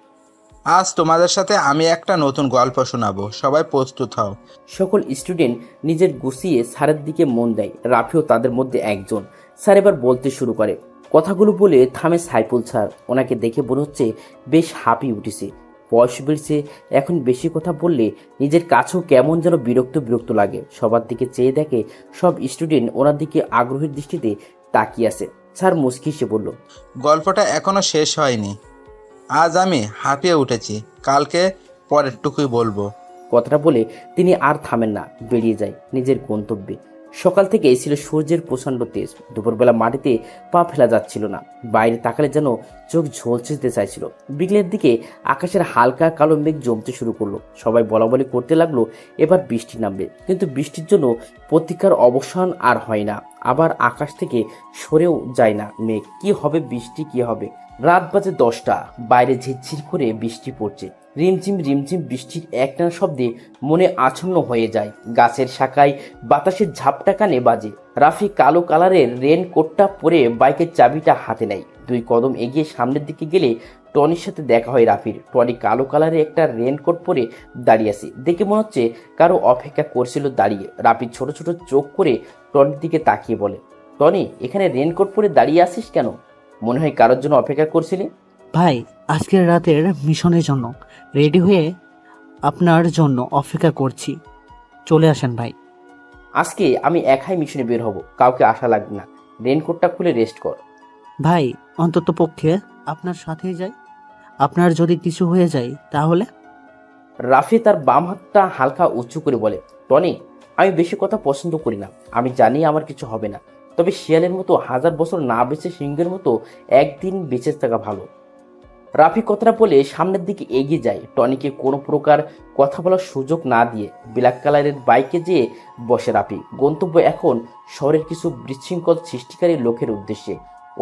আজ তোমাদের সাথে আমি একটা নতুন গল্প শোনাবো, সবাই প্রস্তুত হও। সকল স্টুডেন্ট নিজের গুছিয়ে স্যারের দিকে মন দেয়। রাফিও তাদের মধ্যে একজন। স্যার এবার বলতে শুরু করে। কথাগুলো বলে থামে সাইফুল স্যার। ওনাকে দেখে মনে হচ্ছে বেশ হাঁপিয়ে উঠেছে। বয়স বেড়েছে, এখন বেশি কথা বললে নিজের কাছেও কেমন যেন বিরক্ত বিরক্ত লাগে। সবার দিকে চেয়ে দেখে সব স্টুডেন্ট ওনার দিকে আগ্রহের দৃষ্টিতে তাকিয়ে আছে। স্যার মুচকি এসে বলল, গল্পটা এখনো শেষ হয়নি। আজ আমি হাঁপিয়ে উঠেছি, কালকে পরেরটুকুই বলবো। কথাটা বলে তিনি আর থামেন না, বেরিয়ে যায় নিজের গন্তব্যে। সকাল থেকে ছিল সূর্যের প্রচণ্ড তেজ। দুপুরবেলা মাটিতে পা ফেলা যাচ্ছিল না। বাইরে তাকালে যেন চোখ ঝলসে যেতে চাইছিল। বিকেলের দিকে আকাশের হালকা কালো মেঘ জমতে শুরু করলো। সবাই বলা বলি করতে লাগলো এবার বৃষ্টি নামবে, কিন্তু বৃষ্টির জন্য প্রতীক্ষার অবসান আর হয় না। আবার আকাশ থেকে সরেও যায় না মেঘ। কি হবে বৃষ্টি, কি হবে? রাত বাজে 10টা। বাইরে ঝিরঝির করে বৃষ্টি পড়ছে। রিমঝিম রিমঝিম বৃষ্টির একটানা শব্দে মনে আচ্ছন্ন হয়ে যায়। গাছের শাখায় বাতাসের ঝাপটা কানে বাজে। রাফি কালো কালারের রেনকোটটা পরে বাইকের চাবিটা হাতে নেয়। 2 কদম এগিয়ে সামনের দিকে গেলে টনির সাথে দেখা হয় রাফির। টনি কালো কালারের একটা রেনকোট পরে দাঁড়িয়ে আছে। দেখে মনে হচ্ছে কারো অপেক্ষা করছিল দাঁড়িয়ে। রাফি ছোট ছোট চোখ করে টনির দিকে তাকিয়ে বলে, টনি, এখানে রেনকোট পরে দাঁড়িয়ে আসিস কেন? মনে হয় কারোর জন্য অপেক্ষা করছিলি। ভাই, আজকের রাতের মিশনের জন্য রেডি হয়ে আপনার জন্য অপেক্ষা করছি, চলে আসেন ভাই। আজকে আমি একাই মিশনে বের হব, কাউকে আশা লাগবে না। রেনকোটটা খুলে রেস্ট কর। ভাই, অন্তত পক্ষে আপনার সাথেই যাই। আপনার যদি কিছু হয়ে যায় তাহলে? রাফি তার বাম হাতটা হালকা উঁচু করে বলে, টনি, আমি বেশি কথা পছন্দ করি না। আমি জানি আমার কিছু হবে না, তবে শিয়ালের মতো 1000 বছর না বেঁচে সিংহের মতো একদিন বেঁচে থাকা ভালো। রাফি কথাটা বলে সামনের দিকে এগিয়ে যায়। টনিকে কোনো প্রকার কথা বলার সুযোগ না দিয়ে ব্ল্যাক কালারের বাইকে যেয়ে বসে রাফি। গন্তব্য এখন শহরের কিছু বিশৃঙ্খল সৃষ্টিকারী লোকের উদ্দেশ্যে।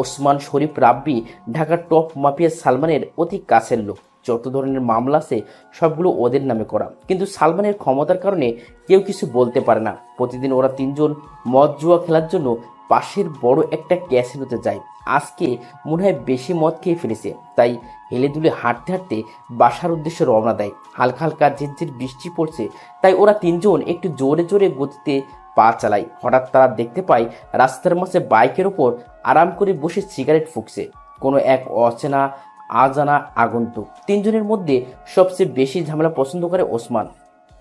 ওসমান শরীফ রাব্বি ঢাকার টপ মাফিয়া সালমানের অতি কাছের লোক। যত ধরনের মামলা আছে সবগুলো ওদের নামে করা, কিন্তু সালমানের ক্ষমতার কারণে কেউ কিছু বলতে পারে না। প্রতিদিন ওরা 3 জন মদ জুয়া খেলার জন্য পাশের বড় একটা ক্যাসিনোতে যায়। আজকে মনে হয় বেশি মদ খেয়ে ফেলেছে, তাই হেলে দুলে হাঁটতে হাঁটতে বাসার উদ্দেশ্যে রওনা দেয়। হালকা হালকা ঝিরঝির বৃষ্টি পড়ছে, তাই ওরা 3 জন একটু জোরে জোরে গতিতে পা চালায়। হঠাৎ তারা দেখতে পায় রাস্তার মাঝে বাইকের ওপর আরাম করে বসে সিগারেট ফুঁকছে কোনো এক অচেনা আজানা আগন্তুক। 3 জনের মধ্যে সবচেয়ে বেশি ঝামেলা পছন্দ করে ওসমান।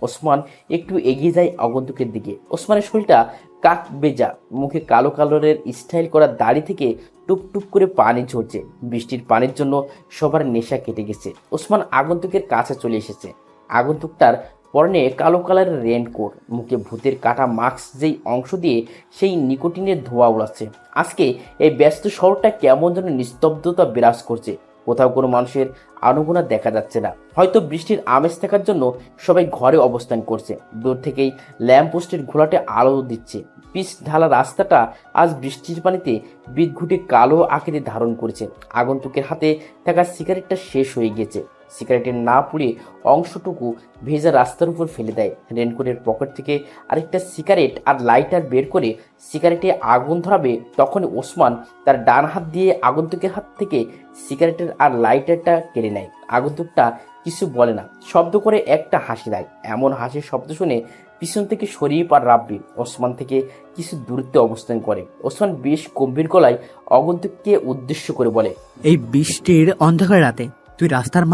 ওসমান একটু এগিয়ে যায় আগন্তুকের দিকে। ওসমানের শরীরটা কাক বেজা, মুখে কালো কালারের স্টাইল করা দাড়ি থেকে টুপটুপ করে পানি ঝরছে। বৃষ্টির পানির জন্য সবার নেশা কেটে গেছে। ওসমান আগন্তুকের কাছে চলে এসেছে। আগন্তুকটার পরনে কালো কালারের রেনকোট, মুখে ভূতের কাটা মাস্ক, যেই অংশ দিয়ে সেই নিকোটিনের ধোঁয়া উড়াচ্ছে। আজকে এই ব্যস্ত শহরটা কেমন যেন নিস্তব্ধতা বিরাজ করছে। কোথাও কোনো মানুষের আনুগোনা দেখা যাচ্ছে না। হয়তো বৃষ্টির আমেজ থাকার জন্য সবাই ঘরে অবস্থান করছে। দূর থেকেই ল্যাম্পপোস্টের ঘোলাটে আলো দিচ্ছে। পিচ ঢালা রাস্তাটা আজ বৃষ্টির পানিতে বিদঘুটে কালো আকৃতি ধারণ করেছে। আগন্তুকের হাতে থাকা সিগারেটটা শেষ হয়ে গিয়েছে। সিগারেটের না পুড়িয়ে অংশটুকু ভেজা রাস্তার উপর ফেলে দেয়। রেনকোটের পকেট থেকে আরেকটা সিগারেট আর লাইটার বের করে সিগারেটে আগুন ধরাবে, তখন ওসমান তার ডান হাত দিয়ে আগন্তুকের হাত থেকে সিগারেটের আর লাইটারটা কেড়ে নেয়। আগন্তুকটা কিছু বলে না, শব্দ করে একটা হাসি দেয়। এমন হাসির শব্দ শুনে পিছন থেকে শরীফ আর রাব্বি ওসমান থেকে কিছু দূরত্বে অবস্থান করে। ওসমান বেশ গম্ভীর গলায় আগন্তুককে উদ্দেশ্য করে বলে, এই বৃষ্টির অন্ধকার রাতে তুই রাস্তার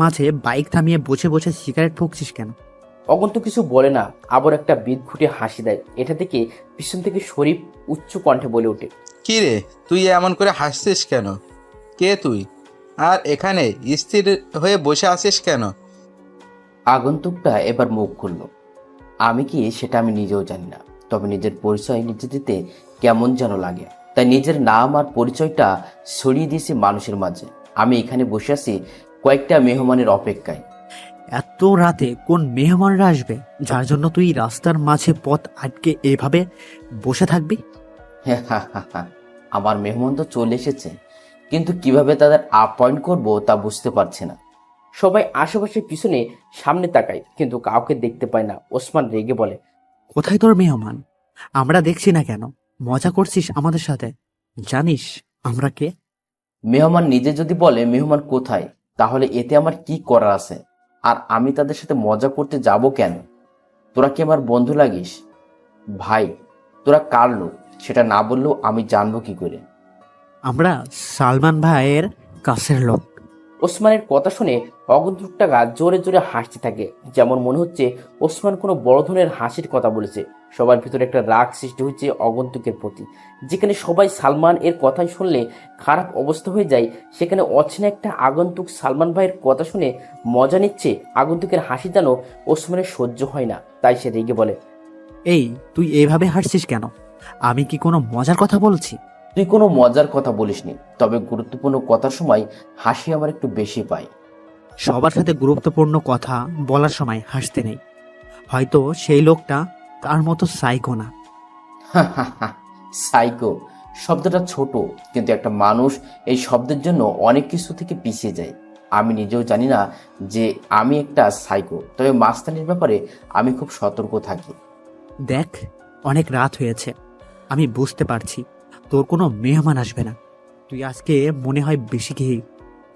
মাঝে বাইক থামিয়ে বসে বসে সিগারেট ফুঁকছিস কেন? অগন্তুক কিছু বলে না, আবার একটা বিদঘুটে হাসি দেয়। এটা দেখে পিছন থেকে শরীফ উচ্চ কণ্ঠে বলে ওঠে, কি রে, তুই এমন করে হাসছিস কেন? কে তুই? আর এখানে স্থির হয়ে বসে আছিস কেন? আগন্তুকটা এবার মুখ খুলল। আমি কি সেটা আমি নিজেও জানি না, তবে নিজের পরিচয় নিজে দিতে কেমন যেন লাগে, তাই নিজের নাম আর পরিচয়টা ছড়িয়ে দিয়েছি মানুষের মাঝে। আমি এখানে বসে আছি কয়েকটা মেহমানের অপেক্ষায়। এত রাতে কোন মেহমানরা আসবে যার জন্য তুই রাস্তার মাঝে পথ আটকে এভাবে বসে থাকবি? আমার মেহমান তো চলে এসেছে, কিন্তু কিভাবে তাদের অ্যাপয়েন্ট করব তা বুঝতে পারছি না। সবাই আশেপাশে পিছনে সামনে তাকায়, কিন্তু কাউকে দেখতে পায় না। ওসমান রেগে বলে, কোথায় তোর মেহমান? আমরা দেখছি না কেন? মজা করছিস আমাদের সাথে? জানিস আমরা কে? মেহমান নিজে যদি বলে মেহমান কোথায়, তাহলে এতে আমার কি করার আছে? আর আমি তাদের সাথে মজা করতে যাব কেন? তোরা কি আমার বন্ধু লাগিস? ভাই, তোরা কার লোক সেটা না বললেও আমি জানবো কি করে? আমরা সালমান ভাইয়ের কাছের লোক। ওসমানের কথা শুনে অগন্তুক টাকা জোরে জোরে হাসতে থাকে, যেমন মনে হচ্ছে ওসমান কোনো বড় ধরনের হাসির কথা বলেছে। সবার ভিতরে একটা রাগ সৃষ্টি হচ্ছে অগন্তুকের প্রতি। যেখানে সবাই সালমান এর কথাই শুনলে খারাপ অবস্থা হয়ে যায়, সেখানে অচেনা একটা আগন্তুক সালমান ভাইয়ের কথা শুনে মজা নিচ্ছে। আগন্তুকের হাসি যেন ওসমানের সহ্য হয় না, তাই সে রেগে বলে, এই, তুই এইভাবে হাসছিস কেন? আমি কি কোনো মজার কথা বলছি? তুই কোনো মজার কথা বলিসনি, তবে গুরুত্বপূর্ণ কথার সময় হাসি আমার একটু বেশি পায়। সবার সাথে গুরুত্বপূর্ণ কথা বলার সময় হাসতে নেই। হয়তো সেই লোকটা তার মতো সাইকো না। সাইকো শব্দটা ছোট, কিন্তু একটা মানুষ এই শব্দের জন্য অনেক কিছু থেকে পিছিয়ে যায়। আমি নিজেও জানি না যে আমি একটা সাইকো, তবে মাস্তানির ব্যাপারে আমি খুব সতর্ক থাকি। দেখ, অনেক রাত হয়েছে। আমি বুঝতে পারছি তোর কোনো মেহমান আসবে না। তুই আজকে মনে হয় বেশি খেয়ে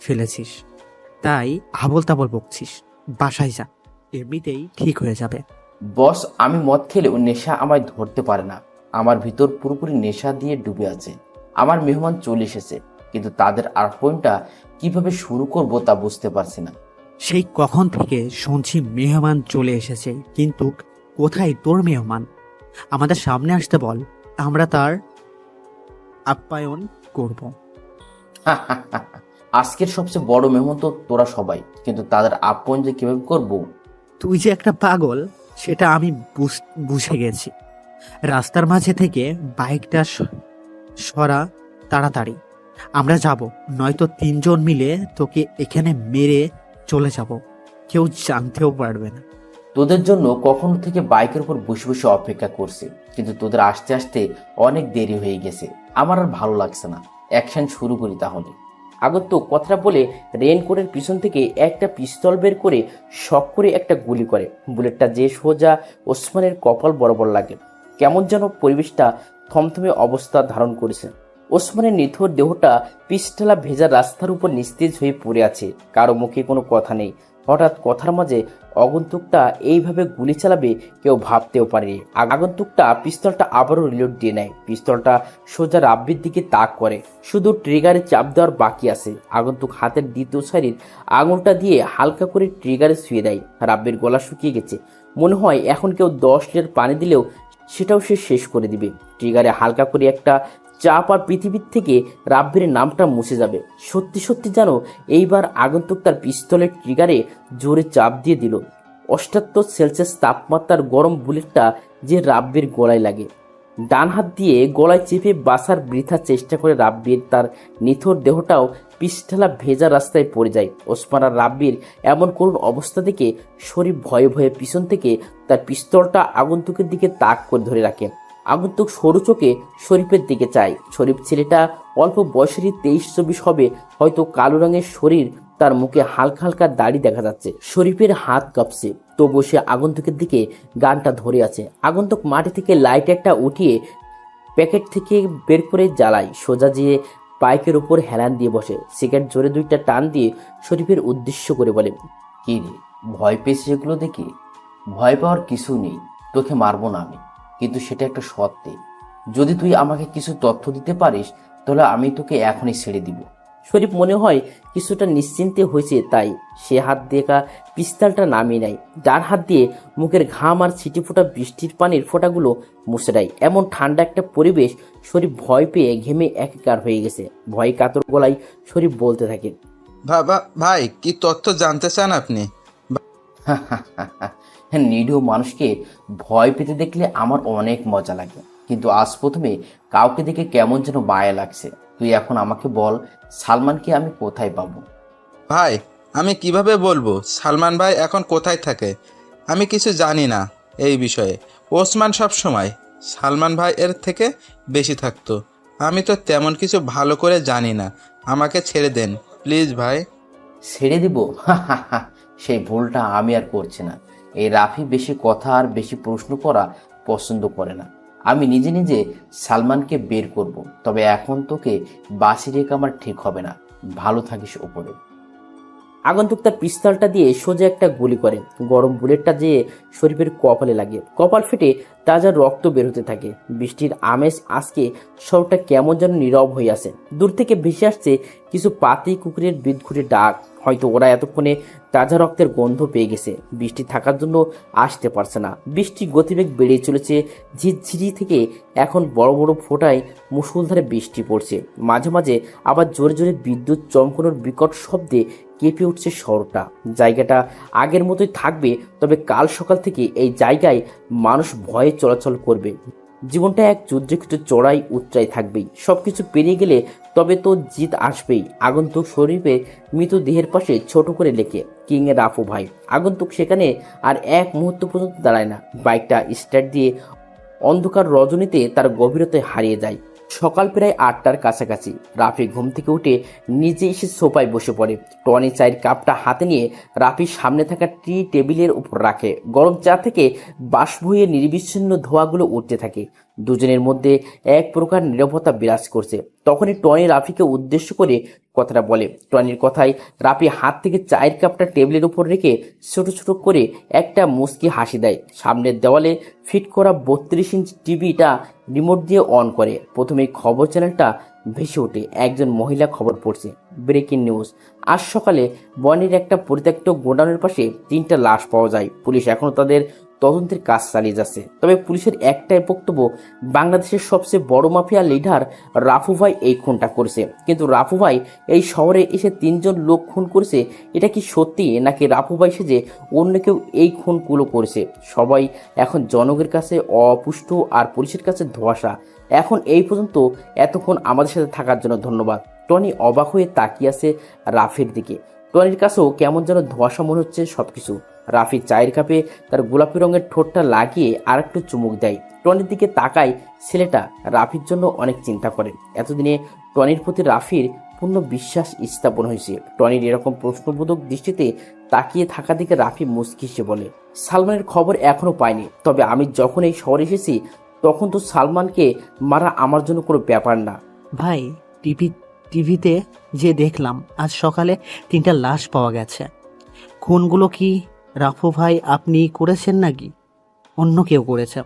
ফেলেছিস, তাই আবল তাবল বকছিস। বাসায় যা, এমনিতেই ঠিক হয়ে যাবে। বস, আমি মদ খেলেও নেশা আমায় ধরতে পারে না। আমার ভিতর পুরোপুরি নেশা দিয়ে ডুবে আছে। আমার মেহমান চলে এসেছে, কিন্তু তাদের আপ্যায়নটা কিভাবে শুরু করব তা বুঝতে পারছি না। সেই কখন থেকে শুনছি মেহমান চলে এসেছে, কিন্তু কোথায় তোর মেহমান? আমাদের সামনে আসতে বল, আমরা তার আপ্যায়ন করব। আজকের সবচেয়ে বড় মেহমান তো তোরা সবাই, কিন্তু তাদের আপ্যায়ন যে কিভাবে করব? তুই যে একটা পাগল সেটা আমি বুঝে গেছি। রাস্তার মাঝে থেকে বাইকটা সরা তাড়াতাড়ি। আমরা যাব, নয়তো তিনজন মিলে তোকে এখানে মেরে চলে যাব। কেউ জানতেও পারবে না। তোদের জন্য কখনো থেকে বাইকের উপর বসে বসে অপেক্ষা করছি, কিন্তু তোদের আসতে আসতে অনেক দেরি হয়ে গেছে। আমার আর ভালো লাগছে না। অ্যাকশন শুরু করি তাহলে। আগন্তুক কথাটা বলে রেইনকোটের পিছন থেকে একটা পিস্তল বের করে শক করে একটা গুলি করে। বুলেটটা যে সোজা ওসমানের কপাল বরাবর লাগে। কেমন যেন পরিবেশটা থমথমে অবস্থা ধারণ করেছে। ওসমানের নিথর দেহটা পিছটালা ভেজা রাস্তার উপর নিস্তেজ হয়ে পড়ে আছে। কারো মুখে কোনো কথা নেই। হঠাৎ কথার মাঝে আগন্তুকটা এইভাবে গুলি চালাবে কেউ ভাবতেও পারেনি। আগন্তুকটা পিস্তলটা আবারও রিলোড দিয়ে নেয়। পিস্তলটা সোজা রাব্বির দিকে তাক করে। শুধু ট্রিগারে চাপ দেওয়ার বাকি আছে। আগন্তুক হাতের দ্বিতীয় সারির আঙুলটা দিয়ে হালকা করে ট্রিগারে শুয়ে দেয়। রাব্বির গলা শুকিয়ে গেছে। মনে হয় এখন কেউ 10 লিটার পানি দিলেও সেটাও সে শেষ করে দিবে। ট্রিগারে হালকা করে একটা চাপ আর পৃথিবীর থেকে রাব্বির নামটা মুছে যাবে। সত্যি সত্যি যেন এইবার আগন্তুক তার পিস্তলের ট্রিগারে জোরে চাপ দিয়ে দিল। 78 সেলসিয়াস তাপমাত্রার গরম বুলেটটা যে রাব্বির গলায় লাগে। ডান হাত দিয়ে গলায় চেপে বাসার বৃথা চেষ্টা করে রাব্বির তার নিথর দেহটাও পিছঠালা ভেজা রাস্তায় পড়ে যায়। ওসমান আর রাব্বির এমন করুণ অবস্থা দেখে শরীফ ভয়ে ভয়ে পিছন থেকে তার পিস্তলটা আগন্তুকের দিকে তাক করে ধরে রাখে। আগন্তুক সরু চোখে শরীফের দিকে চায়। শরীফ ছেলেটা অল্প বয়সেরই 23-24 হবে হয়তো। কালো রঙের শরীর, তার মুখে হালকা হালকা দাড়ি দেখা যাচ্ছে। শরীফের হাত কাঁপছে, তবু সে আগন্তুকের দিকে গানটা ধরে আছে। আগন্তুক মাটি থেকে লাইট একটা উঠিয়ে প্যাকেট থেকে বের করে জ্বালায়। সোজা যেয়ে বাইকের উপর হেলান দিয়ে বসে। সিগারেট জোরে 2টা টান দিয়ে শরীফের উদ্দেশ্য করে বলে, কি রে, ভয় পেয়েছিস এগুলো দেখে? ভয় পাওয়ার কিছু নেই, তোকে মারবো না আমি, কিন্তু সেটা একটা শর্তে। যদি তুই আমাকে কিছু তথ্য দিতে পারিস তাহলে আমি তোকে এখনই ছেড়ে দিব। শরীফ মনে হয় কিছুটা নিশ্চিন্তে হয়েছে, তাই সে হাত দিয়ে পিস্তলটা নামিয়ে নেয়। ডান হাত দিয়ে মুখের ঘাম আর ছিটি ফোটা বৃষ্টির পানির ফোঁটাগুলো মুছে দেয়। এমন ঠান্ডা একটা পরিবেশ, শরীফ ভয় পেয়ে ঘেমে একাকার হয়ে গেছে। ভয় কাতর গলায় শরীফ বলতে থাকে, ভাই, কি তথ্য জানতে চান আপনি? নিরীহ মানুষকে ভয় পেতে দেখলে আমার অনেক মজা লাগে, কিন্তু আজ প্রথমে কাউকে দেখে কেমন যেন মায়া লাগছে। তুই এখন আমাকে বল, সালমানকে আমি কোথায় পাবো? ভাই, আমি কিভাবে বলবো সালমান ভাই এখন কোথায় থাকে? আমি কিছু জানি না এই বিষয়ে। ওসমান সব সময় সালমান ভাই এর থেকে বেশি থাকতো। আমি তো তেমন কিছু ভালো করে জানি না। আমাকে ছেড়ে দেন প্লিজ ভাই। ছেড়ে দিব? হা হা হা, সেই ভুলটা আমি আর করছি না। এই রাফি বেশি কথা আর বেশি প্রশ্ন করা পছন্দ করে না। আমি নিজে নিজে সালমানকে বের করব, তবে এখন তোকে বাসি রেখে আমার ঠিক হবে না। ভালো থাকিস ওপরে। আগন্তুক তার পিস্তলটা দিয়ে সোজা একটা গুলি করে। গরম বুলেটটা যেয়ে শরীফের কপালে লাগে, কপাল ফেটে তাজা রক্ত বের হতে থাকে। বৃষ্টির আমেজ আজকে শহরটা কেমন যেন নীরব হয়ে আছে। দূর থেকে ভেসে আসছে কিছু পাতি কুকুরের বিদঘুটে ডাক। হয়তো ওরা এতক্ষণে তাজা রক্তের গন্ধ পেয়ে গেছে, বৃষ্টি থাকার জন্য আসতে পারছে না। বৃষ্টির গতিবেগ বেড়ে চলেছে, ঝিরঝিরি থেকে এখন বড় বড় ফোঁটায় মুষলধারে বৃষ্টি পড়ছে। মাঝে মাঝে আবার জোরে জোরে বিদ্যুৎ চমকানোর বিকট শব্দে কেঁপে উঠছে শহরটা। জায়গাটা আগের মতোই থাকবে, তবে কাল সকাল থেকে এই জায়গায় মানুষ ভয়ে চলাচল করবে। জীবনটা এক যুদ্ধক্ষেত্রে চড়াই উচ্চাই থাকবেই। সবকিছু পেরিয়ে গেলে তবে তো জিত আসবেই। আগন্তুক শরীফে মৃতদেহের পাশে ছোট করে লেখে কিং এর রাফু ভাই। আগন্তুক সেখানে আর এক মুহূর্ত পর্যন্ত দাঁড়ায় না। বাইকটা স্টার্ট দিয়ে অন্ধকার রজনীতে তার গভীরতায় হারিয়ে যায়। সকাল প্রায় 8টার কাছাকাছি। রাফি ঘুম থেকে উঠে নিজে এসে সোফায় বসে পড়ে। টনি চায়ের কাপটা হাতে নিয়ে রাফির সামনে থাকা টি টেবিলের উপর রাখে। গরম চা থেকে বাষ্প হয়ে নির্বিচ্ছিন্ন ধোঁয়াগুলো উঠতে থাকে। দুজনের মধ্যে এক প্রকার নীরবতা বিরাজ করছে। তখনই টনি রাফিকে উদ্দেশ্য করে কথাটা বলে। টনির কথায় রাফি হাত থেকে চায়ের কাপটা টেবিলের উপর রেখে ছোট ছোট করে একটা মুচকি হাসি দেয়। সামনের দেওয়ালে ফিট করা 32 ইঞ্চি টিভিটা রিমোট দিয়ে অন করে। প্রথমেই খবর চ্যানেলটা ভেসে ওঠে। একজন মহিলা খবর পড়ছে। ব্রেকিং নিউজ, আজ সকালে বনের একটা পরিত্যক্ত গোডাউনের পাশে 3টা লাশ পাওয়া যায়। পুলিশ এখনো তাদের তদন্তের কাজ চালিয়ে যাচ্ছে। তবে পুলিশের একটাই বক্তব্য, বাংলাদেশের সবচেয়ে বড় মাফিয়া লিডার রাফু ভাই এই খুনটা করেছে। কিন্তু রাফু ভাই এই শহরে এসে 3জন লোক খুন করেছে, এটা কি সত্যি নাকি রাফু ভাই সেজে অন্য কেউ এই খুনগুলো করেছে? সবাই এখন জনগণের কাছে অপুষ্ট আর পুলিশের কাছে ধোঁয়াশা। এখন এই পর্যন্ত এতক্ষণ আমাদের সাথে থাকার জন্য ধন্যবাদ। টনি অবাক হয়ে তাকিয়ে আছে রাফির দিকে। টনির কাছেও কেমন যেন ধোঁয়াশা মনে হচ্ছে সবকিছু। রাফি চায়ের কাপে তার গোলাপি রঙের ঠোঁটটা লাগিয়ে আর একটু চুমুক দেয়। টনির দিকে তাকায়। ছেলেটা রাফির জন্য অনেক চিন্তা করে। এতদিনে টনির প্রতি রাফির পূর্ণ বিশ্বাস স্থাপন হয়েছে। টনির এরকম প্রশ্নবোধক দৃষ্টিতে তাকিয়ে থাকা দিকে রাফি মুচকি হেসে বলে, সালমানের খবর এখনো পাইনি, তবে আমি যখন এই শহরে এসেছি তখন তো সালমানকে মারা আমার জন্য কোনো ব্যাপার না। ভাই, টিভিতে যে দেখলাম আজ সকালে 3টা লাশ পাওয়া গেছে। খুনগুলো কি রাফু ভাই আপনি করেছেন নাকি অন্য কেউ করেছে?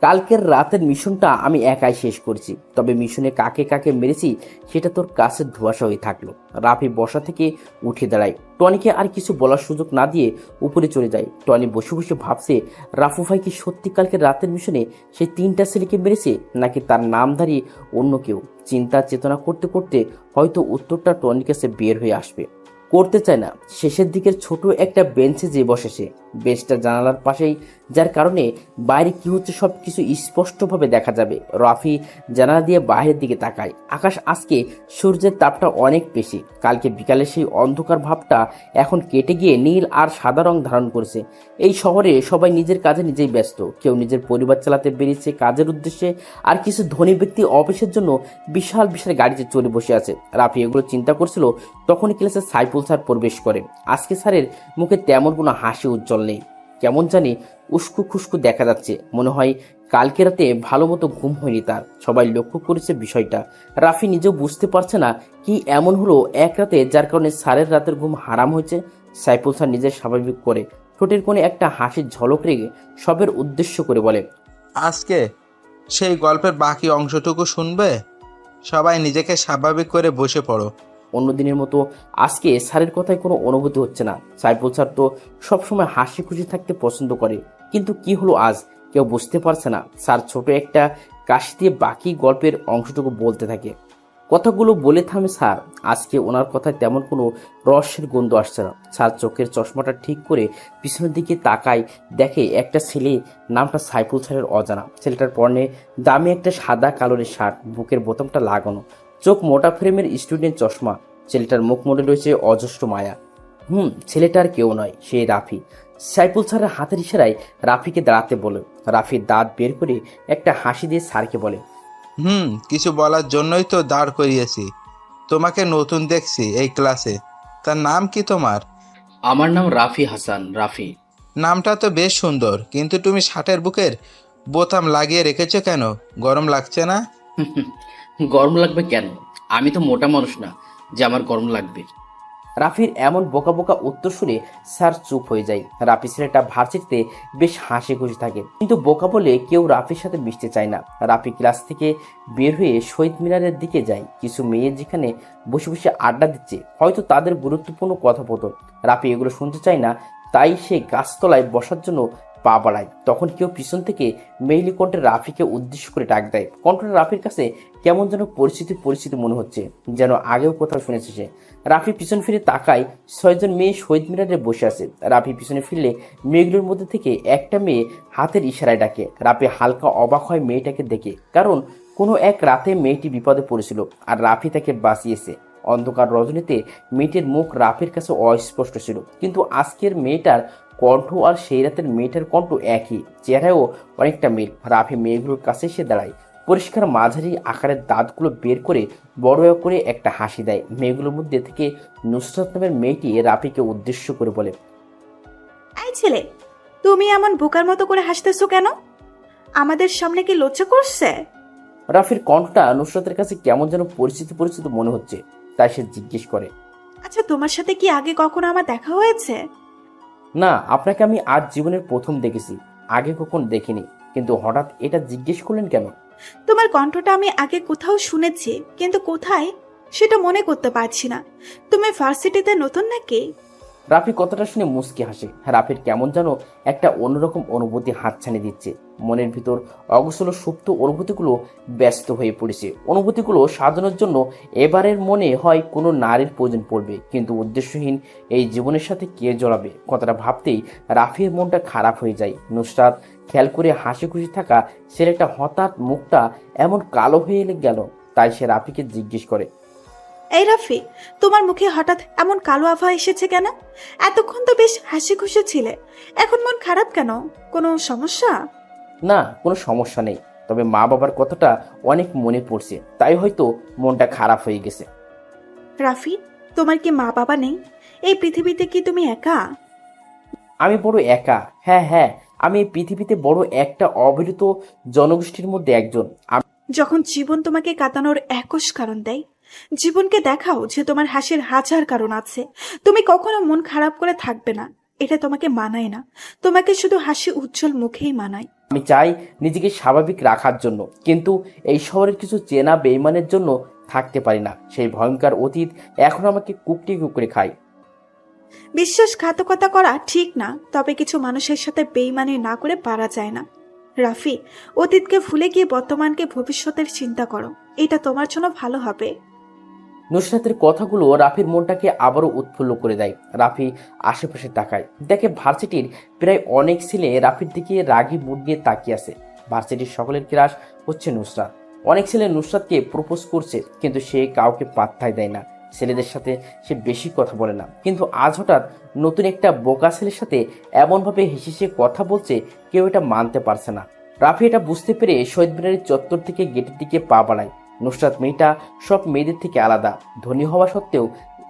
কালকের রাতের মিশনটা আমি একাই শেষ করছি, তবে মিশনে কাকে কাকে মেরেছি সেটা তোর কাছে ধোঁয়াশা হয়ে থাকলো। রাফি বসা থেকে উঠে দাঁড়ায়। টনিকে আর কিছু বলার সুযোগ না দিয়ে উপরে চলে যায়। টনি বসে বসে ভাবছে, রাফু ভাই কি সত্যি কালকের রাতের মিশনে সেই 3টা ছেলেকে মেরেছে নাকি তার নামধারী অন্য কেউ? চিন্তা চেতনা করতে করতে হয়তো উত্তরটা টনির কাছে বের হয়ে আসবে। করতে চায় না। শেষের দিকের ছোট একটা বেঞ্চে যে বসেছে, বেঞ্চটা জানালার পাশেই, যার কারণে বাইরে কি হচ্ছে সব কিছু স্পষ্টভাবে দেখা যাবে। রাফি জানালা দিয়ে বাইরের দিকে তাকায়। আকাশ আজকে সূর্যের তাপটা অনেক বেশি। কালকে বিকালে সেই অন্ধকার ভাবটা এখন কেটে গিয়ে নীল আর সাদা রং ধারণ করেছে। এই শহরে সবাই নিজের কাজে নিজেই ব্যস্ত। কেউ নিজের পরিবার চালাতে বেরিয়েছে কাজের উদ্দেশ্যে, আর কিছু ধনী ব্যক্তি অফিসের জন্য বিশাল বিশাল গাড়িতে চলে বসে আছে। রাফি এগুলো চিন্তা করছিল, তখনই ক্লাসে সাইফুল স্যার প্রবেশ করে। আজকে স্যারের মুখে তেমন কোনো হাসি উজ্জ্বল নেই। কেমন জানি উস্কু খুস্কু দেখা যাচ্ছে। মনে হয় কালকে রাতে ভালো মতো ঘুম হয়নি তার। সবাই লক্ষ্য করেছে বিষয়টা। রাফি নিজেও বুঝতে পারছে না কি এমন হলো এক রাতে যার কারণে স্যারের রাতের ঘুম হারাম হয়েছে। সাইফুল স্যার নিজের স্বাভাবিক করে ঠোঁটের কোণে একটা হাসির ঝলক রেখে সবের উদ্দেশ্য করে বলে, আজকে সেই গল্পের বাকি অংশটুকু শুনবে? সবাই নিজেকে স্বাভাবিক করে বসে পড়ো। অন্যদিনের মতো আজকে স্যারের কথায় কোনো অনুভূতি হচ্ছে না। সাইফুল স্যার তো সবসময় হাসি খুশি থাকতে পছন্দ করে, কিন্তু কি হলো আজ কেউ বুঝতে পারছে না। স্যার ছোট একটা কাশি দিয়ে বাকি গল্পের অংশটুকু বলতে থাকে। কথাগুলো বলে থামে স্যার। আজকে ওনার কথায় তেমন কোনো রহস্যের গন্ধ আসছে না। স্যার চোখের চশমাটা ঠিক করে পিছনের দিকে তাকায়, দেখে একটা ছেলে, নামটা সাইফুল স্যারের অজানা। ছেলেটার পরনে দামি একটা সাদা কালোরের শার্ট, বুকের বোতামটা লাগানো, চোখ মোটা ফ্রেমের স্টুডেন্ট চশমা। ছেলেটার মুখ মনে রয়েছে অজস্র মায়া। ছেলেটার কেউ নয়, সেই রাফি। সাইফুল স্যারের হাতের ইশারায় রাফিকে দাঁড়াতে বলে। রাফির দাঁত বের করে একটা হাসি দিয়ে স্যারকে বলে, কিছু বলার জন্যই তো দাঁড় করিয়েছি। তোমাকে নতুন দেখছি এই ক্লাসে, তার নাম কি তোমার? আমার নাম রাফি হাসান, রাফি। নামটা তো বেশ সুন্দর, কিন্তু তুমি শার্টের বুকের বোতাম লাগিয়ে রেখেছো কেন? গরম লাগছে না? গরম লাগবে কেন? আমি তো মোটা মানুষ না যে আমার গরম লাগবে। রাফির এমন বোকা বোকা উত্তর শুনে স্যার চুপ হয়ে যায়। রাফি ছেলেটা ভার্সিটিতে বেশ হাসি খুশি থাকে, কিন্তু বোকা বলে কেউ রাফির সাথে মিশতে চায় না। রাফি ক্লাস থেকে বের হয়ে শহীদ মিনারের দিকে যায়। কিছু মেয়ে যেখানে বসে বসে আড্ডা দিচ্ছে, হয়তো তাদের গুরুত্বপূর্ণ কথোপকথন। রাফি এগুলো শুনতে চায় না, তাই সে গাছতলায় বসার জন্য পা বাড়ায়। তখন কেউ পিছন থেকে মেইলি কণ্ঠে রাফিকে উদ্দেশ্য করে ডাক দেয়। কণ্ঠটা রাফির কাছে কেমন যেন পরিচিত পরিচিত মনে হচ্ছে, যেন আগেও কোথাও শুনেছে সে। রাফি পিছন ফিরে তাকায়, 6জন মেয়ে শহীদ মিনারে বসে আছে। রাফি পিছনে ফিরলে মেয়েগুলোর মধ্যে থেকে একটা মেয়ে হাতের ইশারায় ডাকে। রাফি হালকা অবাক হয় মেয়েটাকে দেখে, কারণ কোনো এক রাতে মেয়েটি বিপদে পড়েছিল আর রাফি তাকে বাঁচিয়েছে। অন্ধকার রজনীতে মেয়েটির মুখ রাফির কাছে অস্পষ্ট ছিল, কিন্তু আজকের মেয়েটার কণ্ঠ আর সেই রাতের মেয়েটার কণ্ঠ একই, চেহারায়ও অনেকটা মিল। রাফি মেয়েগুলোর কাছে এসে দাঁড়ায়, পরিষ্কার মাঝারি আকারের দাঁতগুলো বের করে বড় করে একটা হাসি দেয়। মেয়েগুলোর মধ্যে থেকে নুসরাত নামের মেয়েটি রাফিকে উদ্দেশ্য করে বলে, এই ছেলে, তুমি এমন বোকার মতো করে হাসতেছো কেন? আমাদের সামনে কি লজ্জা করছে? রাফির কণ্ঠটা নুসরাতের কাছে কেমন যেন পরিচিত পরিচিত মনে হচ্ছে, তাই সে জিজ্ঞেস করে, আচ্ছা, তোমার সাথে কি আগে কখনো আমার দেখা হয়েছে? না, আপনাকে আমি আজ জীবনের প্রথম দেখেছি, আগে কখন দেখিনি। কিন্তু হঠাৎ এটা জিজ্ঞেস করলেন কেন? তোমার কণ্ঠটা আমি আগে কোথাও শুনেছি, কিন্তু কোথায় সেটা মনে করতে পারছি না। তুমি ভার্সিটিতে নতুন নাকি? রাফি কথাটা শুনে মুচকি হাসে। রাফির কেমন যেন একটা অন্যরকম অনুভূতি হাতছানি দিচ্ছে। মনের ভিতর অগোছলো সুপ্ত অনুভূতিগুলো ব্যস্ত হয়ে পড়েছে। অনুভূতিগুলো সাজানোর জন্য এবারের মনে হয় কোনো নারীর প্রয়োজন পড়বে, কিন্তু উদ্দেশ্যহীন এই জীবনের সাথে কে জড়াবে? কথাটা ভাবতেই রাফির মনটা খারাপ হয়ে যায়। নুসরাত খেয়াল করে হাসি খুশি থাকা ছেলেটা হঠাৎ মুখটা এমন কালো হয়ে গেল, তাই সে রাফিকে জিজ্ঞেস করে, এই রাফি, তোমার মুখে হঠাৎ এমন কালো আভা এসেছে কেন? এতক্ষণ তো বেশ হাসি খুশি ছিলে, এখন মন খারাপ কেন? কোনো সমস্যা? না, কোনো সমস্যা নেই, তবে মা বাবার কথাটা অনেক মনে পড়ছে, তাই হয়তো মনটা খারাপ হয়ে গেছে। রাফি, তোমার কি মা বাবা নেই? এই পৃথিবীতে কি তুমি একা? আমি বড় একা। হ্যাঁ হ্যাঁ, আমি এই পৃথিবীতে বড় একটা অবহেলিত জনগোষ্ঠীর মধ্যে একজন। যখন জীবন তোমাকে কাঁদানোর একশ কারণ দেয়, জীবনকে দেখাও যে তোমার হাসির হাজার কারণ আছে। তুমি কখনো মন খারাপ করে থাকবে না, এটা তোমাকে মানায় না। তোমাকে শুধু হাসি উজ্জ্বল মুখেই মানায়। আমি চাই নিজেকে স্বাভাবিক রাখার জন্য, কিন্তু এই শহরের কিছু চেনা বেইমানের জন্য থাকতে পারি না। সেই ভয়ঙ্কর অতীত এখন আমাকে কুকড়ে কুকড়ে খায়। বিশ্বাসঘাতকতা করা ঠিক না, তবে কিছু মানুষের সাথে বেইমানি না করে পারা যায় না। রাফি, অতীতকে ভুলে গিয়ে বর্তমানকে ভবিষ্যতের চিন্তা করো, এটা তোমার জন্য ভালো হবে। নুসরাতের কথাগুলো রাফির মনটাকে আবারও উৎফুল্ল করে দেয়। রাফি আশেপাশে তাকায়, দেখে ভার্সিটির প্রায় অনেক ছেলে রাফির দিকে রাগী মুড নিয়ে তাকিয়ে আছে। ভার্সিটির সকলের ক্রাশ হচ্ছে নুসরাত। অনেক ছেলে নুসরাতকে প্রপোজ করছে, কিন্তু সে কাউকে পাত্তাই দেয় না। ছেলেদের সাথে সে বেশি কথা বলে না, কিন্তু আজ হঠাৎ নতুন একটা বোকা ছেলের সাথে এমনভাবে হেসে সে কথা বলছে, কেউ এটা মানতে পারছে না। রাফি এটা বুঝতে পেরে শহীদ মিনারের চত্বর থেকে গেটের দিকে পা বাড়ায়। নুসরাত মেয়েটা সব মেয়েদের থেকে আলাদা, ধনী হওয়া সত্ত্বেও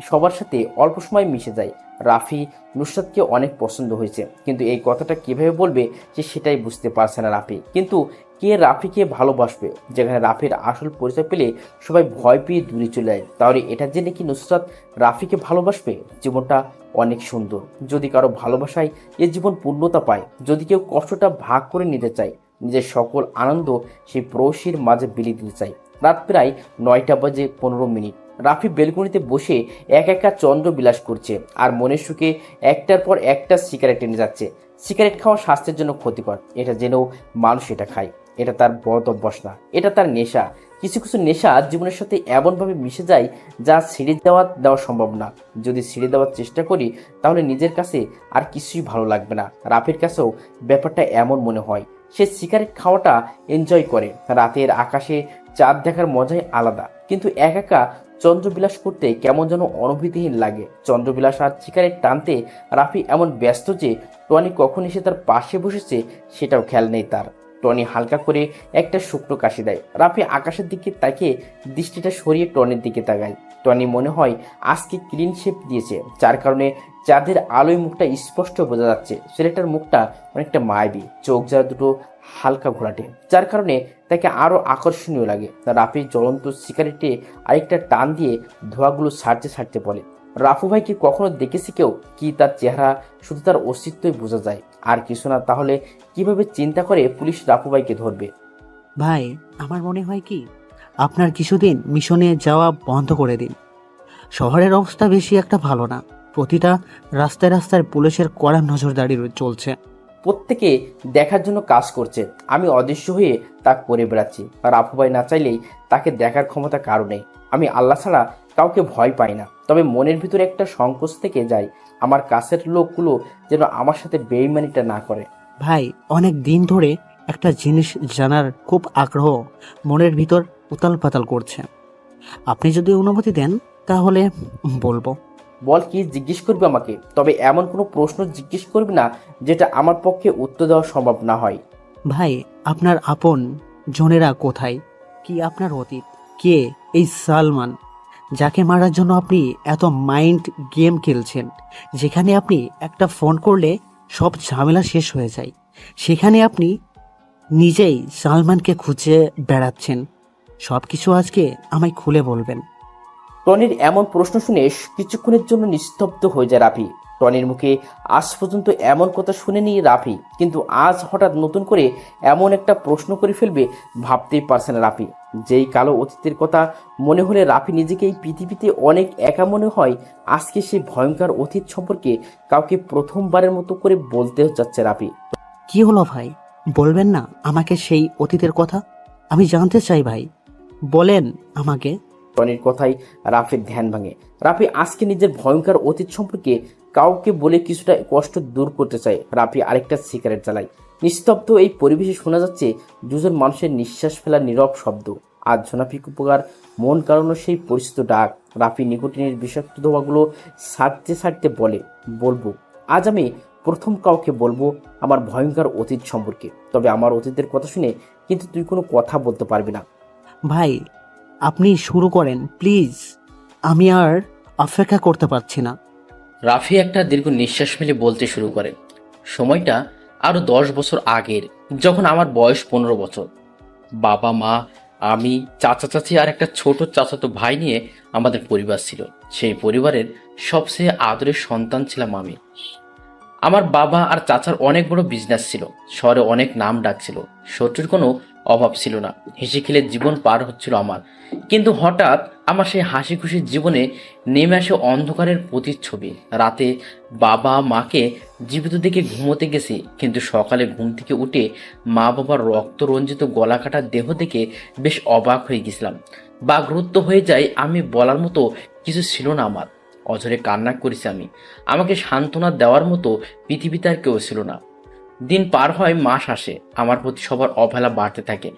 সবার সাথে অল্প সময় মিশে যায়। রাফি নুসরাতকে অনেক পছন্দ হয়েছে, কিন্তু এই কথাটা কিভাবে বলবে যে সেটাই বুঝতে পারছে না রাফি। কিন্তু কে রাফিকে ভালোবাসবে? যেখানে রাফির আসল পরিচয় পেলে সবাই ভয় পেয়ে দূরে চলে যায়, তাহলে এটা জেনে কি নুসরাত রাফিকে ভালোবাসবে? জীবনটা অনেক সুন্দর যদি কারো ভালোবাসায় এ জীবন পূর্ণতা পায়। যদি কেউ কষ্টটা ভাগ করে নিতে চায়, নিজের সকল আনন্দ সেই প্রবাসীর মাঝে বিলিয়ে দিতে চায়। রাত প্রায় 9:15। রাফি বেলকনিতে বসে এক একা চন্দ্র বিলাস করছে আর মনের সুখে একটার পর একটা সিগারেট টেনে যাচ্ছে। সিগারেট খাওয়া স্বাস্থ্যের জন্য ক্ষতিকর, এটা জেনেও মানুষ এটা খায়। এটা তার বদ অভ্যাস না, এটা তার নেশা। কিছু কিছু নেশা জীবনের সাথে এমনভাবে মিশে যায় যা ছিঁড়ে দেওয়া সম্ভব না। যদি ছিঁড়ে দেওয়ার চেষ্টা করি, তাহলে নিজের কাছে আর কিছুই ভালো লাগবে না। রাফির কাছেও ব্যাপারটা এমন মনে হয়। সে সিগারেট খাওয়াটা এনজয় করে, রাতের আকাশে চাঁদ দেখার মজাই আলাদা, কিন্তু একা চন্দ্রবিলাস করতে কেমন যেন অনুভূতিহীন লাগে। চন্দ্রবিলাস আর সিগারেট টানতে রাফি এমন ব্যস্ত যে টনি কখন এসে তার পাশে বসেছে সেটাও খেয়াল নেই তার। টনি হালকা করে একটা শুকনো কাশি দেয়। রাফি আকাশের দিকে তাকিয়ে দৃষ্টিটা সরিয়ে টনির দিকে তাকায়। টনি মনে হয় আজকে ক্লিন শেপ দিয়েছে, যার কারণে চাঁদের আলোয় মুখটা স্পষ্ট বোঝা যাচ্ছে। ছেলেটার মুখটা অনেকটা মায়াবী, চোখ যা দুটো হালকা ঘোলাটে, যার কারণে তাকে আরও আকর্ষণীয় লাগে। রাফি জ্বলন্ত সিগারেটে আরেকটা টান দিয়ে ধোঁয়াগুলো ছাড়তে ছাড়তে বলে, রাফু ভাই কি কখনো দেখেছি কেউ? কি তার চেহারা শুধু তার অস্তিত্বই বোঝা যায়, আর কিছু না? তাহলে কিভাবে চিন্তা করে পুলিশ রাফু ভাইকে ধরবে? ভাই, আমার মনে হয় কি আপনার কিছুদিন মিশনে যাওয়া বন্ধ করে দিন। শহরের অবস্থা বেশি একটা ভালো না। প্রতিটা রাস্তায় রাস্তায় পুলিশের কড়া নজরদারি চলছে। প্রত্যেকে দেখার জন্য কাজ করছে, আমি অদৃশ্য হয়ে তা করে বেড়াচ্ছি। আর রাফু ভাই না চাইলেই তাকে দেখার ক্ষমতা কারো নেই। আমি আল্লাহ ছাড়া কাউকে ভয় পাই না, তবে মনের ভিতরে একটা সংকোচ থেকে যায় আমার কাছের লোকগুলো যেন আমার সাথে বেইমানিটা না করে। ভাই, অনেক দিন ধরে একটা জিনিস জানার খুব আগ্রহ মনের ভিতর উতাল পাতাল করছে। আপনি যদি অনুমতি দেন তাহলে বলবো। বল, কি জিজ্ঞেস করবি আমাকে? তবে এমন কোনো প্রশ্ন জিজ্ঞেস করবি না যেটা আমার পক্ষে উত্তর দেওয়া সম্ভব না হয়। ভাই, আপনার আপন জনেরা কোথায়? কি আপনার অতীত? কে এই সালমান, যাকে মারার জন্য আপনি এত মাইন্ড গেম খেলছেন? যেখানে আপনি একটা ফোন করলে সব ঝামেলা শেষ হয়ে যায়, সেখানে আপনি নিজেই সালমানকে খুঁজে বেড়াচ্ছেন। সব কিছু আজকে আমায় খুলে বলবেন। টনির এমন প্রশ্ন শুনে কিছুক্ষণের জন্য নিস্তব্ধ হয়ে যায় রাফি। টনির মুখে আজ পর্যন্ত এমন কথা শুনেনি রাফি, কিন্তু আজ হঠাৎ নতুন করে এমন একটা প্রশ্ন করে ফেলবে ভাবতেই পারছে না রাফি। যেই কালো অতীতের কথা মনে হলে রাফি নিজেকে এই পৃথিবীতে অনেক একা মনে হয়, আজকে সেই ভয়ঙ্কর অতীত সম্পর্কে কাউকে প্রথমবারের মতো করে বলতে যাচ্ছে রাফি। কি হলো ভাই, বলবেন না আমাকে সেই অতীতের কথা? আমি জানতে চাই ভাই, বলেন আমাকে। টনির কথাই রাফির ধ্যান ভাঙে। রাফি আজকে নিজের ভয়ঙ্কর অতীত সম্পর্কে কাউকে বলে কিছুটা কষ্ট দূর করতে চায়। রাফি আরেকটা সিগারেট জ্বালায়। নিস্তব্ধ এই পরিবেশে শোনা যাচ্ছে দুজন মানুষের নিঃশ্বাস ফেলার নীরব শব্দ। আজ ঝোনাফি উপকার মন কারণে সেই পরিচিত ডাক। রাফি নিকোটিনের বিষাক্ত ধোঁয়াগুলো ছাড়তে ছাড়তে বলে, বলবো আজ আমি প্রথম কাউকে বলবো আমার ভয়ঙ্কর অতীত সম্পর্কে। তবে আমার অতীতের কথা শুনে কিন্তু তুই কোনো কথা বলতে পারবি না। ভাই, আপনি শুরু করেন প্লিজ, আমি আর অপেক্ষা করতে পারছি না। রাফি একটা দীর্ঘ নিঃশ্বাস ফেলে বলতে শুরু করে, সময়টা আরো 10 বছর আগের, যখন আমার বয়স 15 বছর। বাবা মা, আমি, চাচা চাচি আর একটা ছোট চাচাতো ভাই নিয়ে আমাদের পরিবার ছিল। সেই পরিবারের সবচেয়ে আদরের সন্তান ছিলাম আমি। আমার বাবা আর চাচার অনেক বড় বিজনেস ছিল, শহরে অনেক নাম ডাক ছিল, শত্রুর কোনো অভাব ছিল না, হেসে খেলে জীবন পার হচ্ছিল আমার। কিন্তু হঠাৎ আমার সেই হাসি খুশির জীবনে নেমে আসে অন্ধকারের প্রতিচ্ছবি। রাতে বাবা মাকে জীবিত দেখে ঘুমোতে গেছি, কিন্তু সকালে ঘুম থেকে উঠে মা বাবার রক্ত রঞ্জিত গলা কাটা দেহ দেখে বেশ অবাক হয়ে গেছিলাম। বাকরুদ্ধ হয়ে যায় আমি, বলার মতো কিছু ছিল না আমার। অঝরে কান্না করেছি আমি। আমাকে সান্ত্বনা দেওয়ার মতো পৃথিবীতে আর কেউ ছিল না। দিন পার হয়, মাস আসে, আমার প্রতি সবার অবহেলা বাড়তে থাকে।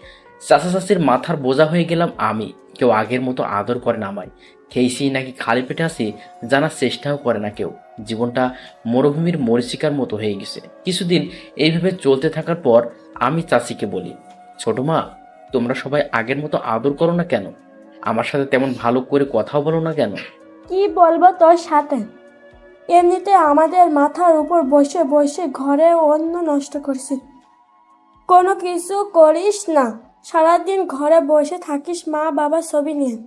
চাচা চাচির মাথার বোঝা হয়ে গেলাম আমি। কেউ আগের মতো আদর করে না আমায়। খেয়েছি নাকি খালি পেটে আসি জানার চেষ্টাও করে না কেউ। জীবনটা মরুভূমির মরীচিকার মতো হয়ে গেছে। কিছুদিন এইভাবে চলতে থাকার পর আমি চাচিকে বলি, ছোট মা, তোমরা সবাই আগের মতো আদর করো না কেন? আমার সাথে তেমন ভালো করে কথাও বলো না কেন? কি বলবো তোর সাথে? এমনিতে আমাদের মাথার উপর বসে বসে ঘরে অন্ন নষ্ট করছিস, কোনো কিছু করিস না, সারাদিন ঘরে বসে থাকিস মা বাবার ছবি নিয়ে।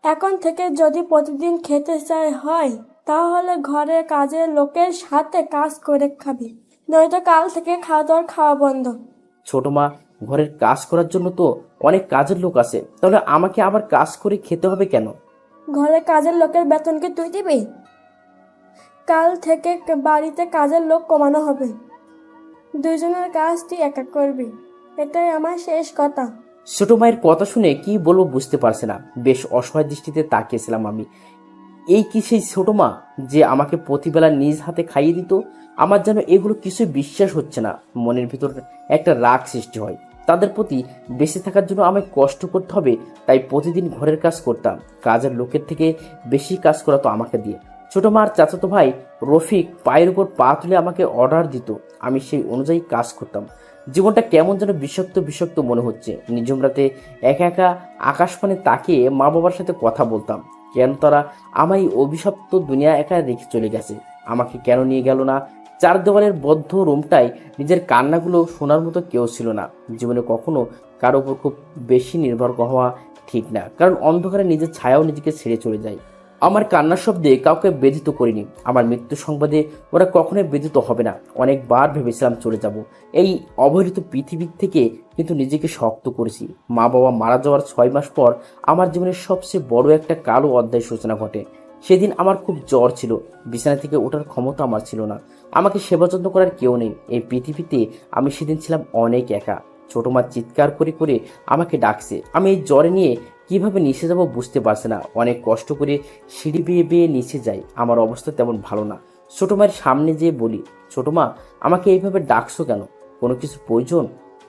এখন থেকে যদি প্রতিদিন খেতে চাই হয়, তাহলে ঘরের কাজের লোকের সাথে কাজ করে খাবি, নয়তো কাল থেকে তোর খাওয়া বন্ধ। ছোট মা, ঘরের কাজ করার জন্য তো অনেক কাজের লোক আছে, তাহলে আমাকে আবার কাজ করে খেতে হবে কেন? ঘরে কাজের লোকের বেতন কি তুই দিবি? কাল থেকে বাড়িতে কাজের লোক কমানো হবে, দুজনের কাজ তুই একা করবি, এটাই আমার শেষ কথা। ছোট মায়ের কথা শুনে কি বলবো বুঝতে পারছে না। বেশ অসহায় দৃষ্টিতে তাকিয়েছিলাম আমি। এই কি সেই ছোট মা যে আমাকে প্রতিবেলা নিজ হাতে খাইয়ে দিত? আমার যেন এগুলো কিছুই বিশ্বাস হচ্ছে না। মনের ভিতর একটা রাগ সৃষ্টি হয়। তাদের প্রতি বেঁচে থাকার জন্য আমায় কষ্ট করতে হবে, তাই প্রতিদিন ঘরের কাজ করতাম। কাজের লোকের থেকে বেশি কাজ করাতো আমাকে দিয়ে। ছোট মার চাচাতো ভাই রফিক পায়ের উপর পা তুলে আমাকে অর্ডার দিত, আমি সেই অনুযায়ী কাজ করতাম। জীবনটা কেমন যেন বিষাক্ত বিষাক্ত মনে হচ্ছে। নিঝুম রাতে একা একা আকাশপানে তাকিয়ে মা বাবার সাথে কথা বলতাম। কেন তারা আমার এই অভিশপ্ত দুনিয়া একা রেখে চলে গেছে? আমাকে কেন নিয়ে গেল না? চার দেওয়ালের বদ্ধ রুমটায় নিজের কান্নাগুলো শোনার মতো কেউ ছিল না। জীবনে কখনো কারো উপর খুব বেশি নির্ভর হওয়া ঠিক না, কারণ অন্ধকারে নিজের ছায়াও নিজেকে ছেড়ে চলে যায়। আমার কান্নার শব্দে কাউকে ব্যথিত করিনি। আমার মৃত্যু সংবাদে ওরা কখনোই ব্যথিত হবে না। অনেকবার ভেবেছিলাম চলে যাব এই অবহেলিত পৃথিবী থেকে, কিন্তু নিজেকে শক্ত করেছি। মা বাবা মারা যাওয়ার 6 মাস পর আমার জীবনের সবচেয়ে বড় একটা কালো অধ্যায় সূচনা ঘটে। সেদিন আমার খুব জ্বর ছিল, বিছানা থেকে ওঠার ক্ষমতা আমার ছিল না। আমাকে সেবা যত্ন করার কেউ নেই। এই পৃথিবীতে আমি সেদিন ছিলাম অনেক একা। ছোট মা চিৎকার করে করে আমাকে ডাকছে। আমি এই জ্বরে নিয়ে কিভাবে নিচে যাব বুঝতে পারছি না। অনেক কষ্ট করে সিঁড়ি বেয়ে বেয়ে নিচে যাই। আমার অবস্থা তেমন ভালো না। ছোট মায়ের সামনে যেয়ে বলি, ছোট মা, আমাকে এইভাবে ডাকছো কেন? কোনো কিছু প্রয়োজন?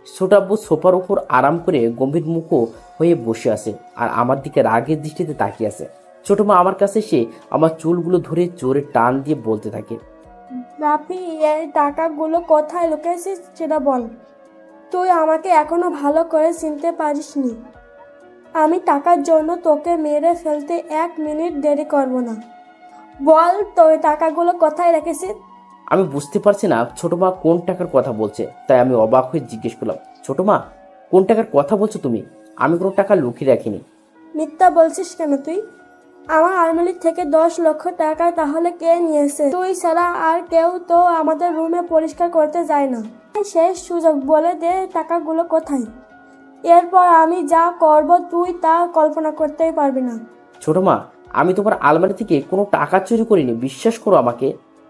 ছোট আব্বু সোফার উপর আরাম করে গম্ভীর মুখো হয়ে বসে আছে আর আমার দিকে রাগের দৃষ্টিতে তাকিয়ে আছে। ছোট মা আমার কাছে এসে আমার চুলগুলো ধরে জোরে টান দিয়ে বলতে থাকে, রাফি, এই টাকাগুলো কোথায় লুকিয়েছিস সেটা বল। তুই আমাকে এখনো ভালো করে চিনতে পারিসনি। আমি টাকার জন্য তোকে মেরে ফেলতে 1 মিনিট দেরি করব না। বল, তুই টাকাগুলো কোথায় রেখেছিস? আমি বুঝতে পারছি না ছোট মা কোন টাকার কথা বলছে। তাই আমি অবাক হয়ে জিজ্ঞেস করলাম, ছোট মা, কোন টাকার কথা বলছো তুমি? আমি কোনো টাকা লুকিয়ে রাখিনি। মিথ্যা বলছিস কেন তুই? আমার আলমারি থেকে 10 লক্ষ টাকা তাহলে কে নিয়েছে? তুই ছাড়া আর কেউ তো আমাদের রুমে পরিষ্কার করতে যায় না। শেষ সুযোগ, বলে দে টাকাগুলো কোথায়। এরপর আমি যা করব তুই তা কল্পনা করতেই পারবি না। ছোট মা, আমি তোমার আলমারি থেকে কোনো টাকা চুরি করিনি, বিশ্বাস করো আমাকে।